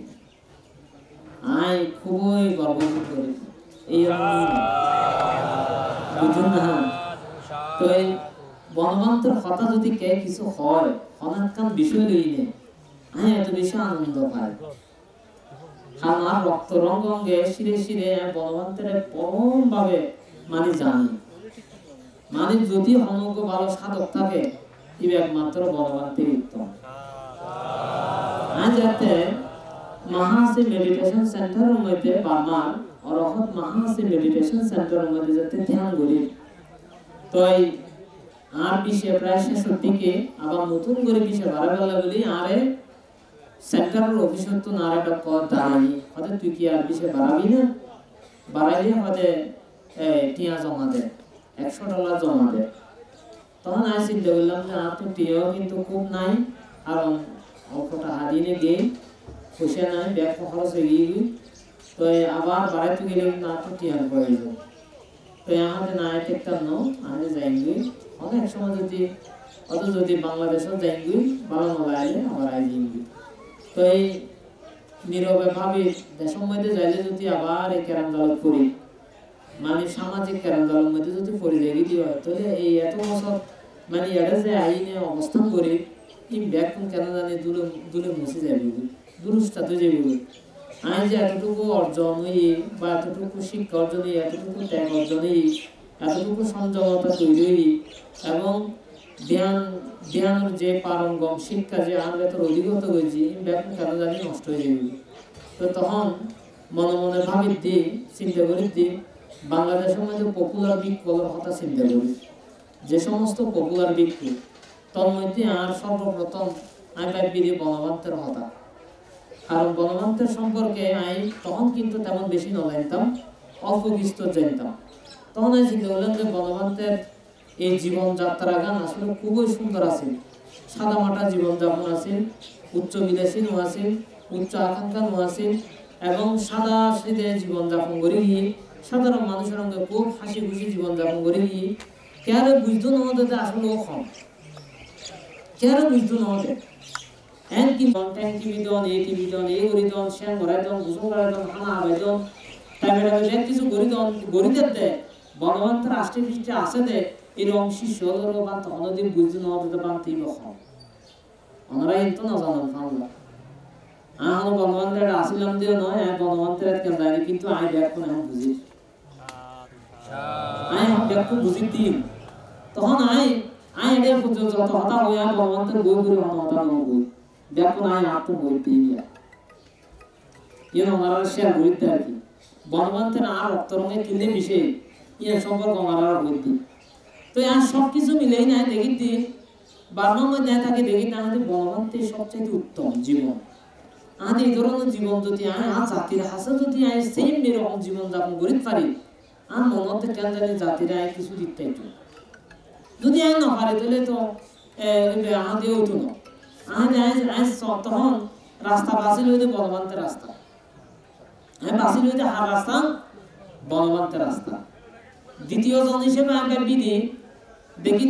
আই খুবই গর্ববোধ করি এই বুঝুন না তো এই বনমন্ত্রের কথা যদি কে কিছু হয় অনাৎকান বিষয় লইলে আমি এত বেশি আনন্দ পাই আমার রক্ত রঙ্গে শিরে শিরে বনমন্ত্রের পরম ভাবে মানে জানি মানে যদি অনঙ্গ ভালো সাধক থাকে ইবে একমাত্র বনমন্ত্রী উত্তম আজ রাতে মহাসি মেডিটেশন সেন্টারের মধ্যে বামার অরহত মহাসি মেডিটেশন সেন্টারের মধ্যে যাতে ধ্যান করি তো আর বিষয়ে প্রায় শেষের দিকে আবার নতুন করে বিষয় বাড়াবেলা বলি আরে সেন্টারের অফিসের তো না একটা পদ দাঁড়াই হয়তো তুই কি আর বিষয় বাড়াবি না বাড়াইলে হয়তো টিয়া জমা দেয় $100 জমা দেয় তখন আমি চিন্তা করলাম যে আর তো টিয়াও কিন্তু খুব নাই আর অল্পটা হারিয়ে গিয়ে পয়সা নাই ব্যাগ খরচ হয়ে গিয়ে তো আবার বাড়াইতে গেলে না তো টিয়ার প্রয়োজন তো আমাদের না একটা নো আমি যাইঙ্গি অনেক সময় যদি বাংলাদেশও যাইঙ্গি ভালো নলাইলে আবার আইঙ্গি তো এই নীরবে ভাবি দেশের মধ্যে যাইলে যদি আবার এই ক্যারাম দলত করি মানে সামাজিক ক্যারাম দলের মধ্যে যদি পরিযায়ী দিয়ে হয় তাহলে এই এত বছর মানে এটা যে আইনে অবস্থান করে এই ব্যাগ কেন জানি দূরে মুছে যাবে দুরুস্তাতে যাবে আমি যে এতটুকু অর্জন হই বা এতটুকু শিক্ষা অর্জন হই এতটুকু ত্যাগ অর্জন হই এতটুকু সংযমতা তৈরি হই এবং ধ্যানের যে পারঙ্গম শিক্ষা যে আমরা এত অধিগত হয়েছি ব্যাগ কেন জানি নষ্ট হয়ে যাবে তো তখন মনে মনে ভাবির দিই চিন্তা করি দিই বাংলাদেশের মধ্যে পপুলার বিক্ষোভের কথা চিন্তা করি যে সমস্ত পপুলার বিক্ষোভ তার মধ্যে আর সর্বপ্রথম আমি ভাবি বনমন্ত্রের কথা কারণ বনমন্ত্রের সম্পর্কে আমি তখন কিন্তু তেমন বেশি নজানতাম অল্প কিছু জানতাম। তখন আমি চিন্তা করলাম যে বনবন্তের এই জীবনযাত্রা গান আসলে খুবই সুন্দর আছে, সাদামাটা জীবনযাপন আছে, উচ্চ বিলাসীও আছে, উচ্চ আকাঙ্ক্ষাও আছে, এবং সাদা সিধে জীবনযাপন করে গিয়ে সাধারণ মানুষের সঙ্গে খুব হাসি খুশি জীবনযাপন করে গিয়ে কেয়ারে বুঝতো না হতে আসলে ও কম, কেয়ারে বুঝতো না হতে ট্যাঙ্কি বিদন এই টিভি দন এই গড়ি দন শ্যাম ঘরাই দন গোসল করাই দন খানা আবাই দন টাইমে টাইমে কিছু গড়িতে দেয় বনবন্ত রাষ্ট্রীয় দৃষ্টি আছে দে এরকম শিষ্য বান তখন দিন বুঝতে না হতে বানতেই বখাম ওনারা কিন্তু না জানান ফাংলা আমি বনবন্তের আসিলাম দিও নয় বনবন্তের কেন যায় কিন্তু আমি এখন এখন বুঝি আমি একটু বুঝি দিন তখন আমি এদের যত হতা হয়ে আমি বনবন্তের বই করে হতা বই দেখুন আমি আপনি বই দিয়ে ওনারা শেয়ার বইতে আর কি বনবন্তের আর রক্তরঙে কিনে মিশে ইয়ে সম্পর্ক ওনারা বই দিই তো আর সব কিছু মিলেই না দেখি দিন বারবার মধ্যে থাকে দেখি না আমাদের বনবন্তের সবচেয়ে উত্তম জীবন আমাদের এই ধরনের জীবন যদি আমি জাতির হাসে যদি আমি সেম এরকম জীবনযাপন করি পারি আর মনে কেন জানি জাতিরা কিছু দিতে যদি আমি না পারি তাহলে তো আমাদের হইতো না তখন রাস্তা বাসিল হইতে বনবন্তের রাস্তা বাসিল হইতে হার রাস্তা বনবন্তের রাস্তা দ্বিতীয় জন হিসেবে আমি বিধি দেখি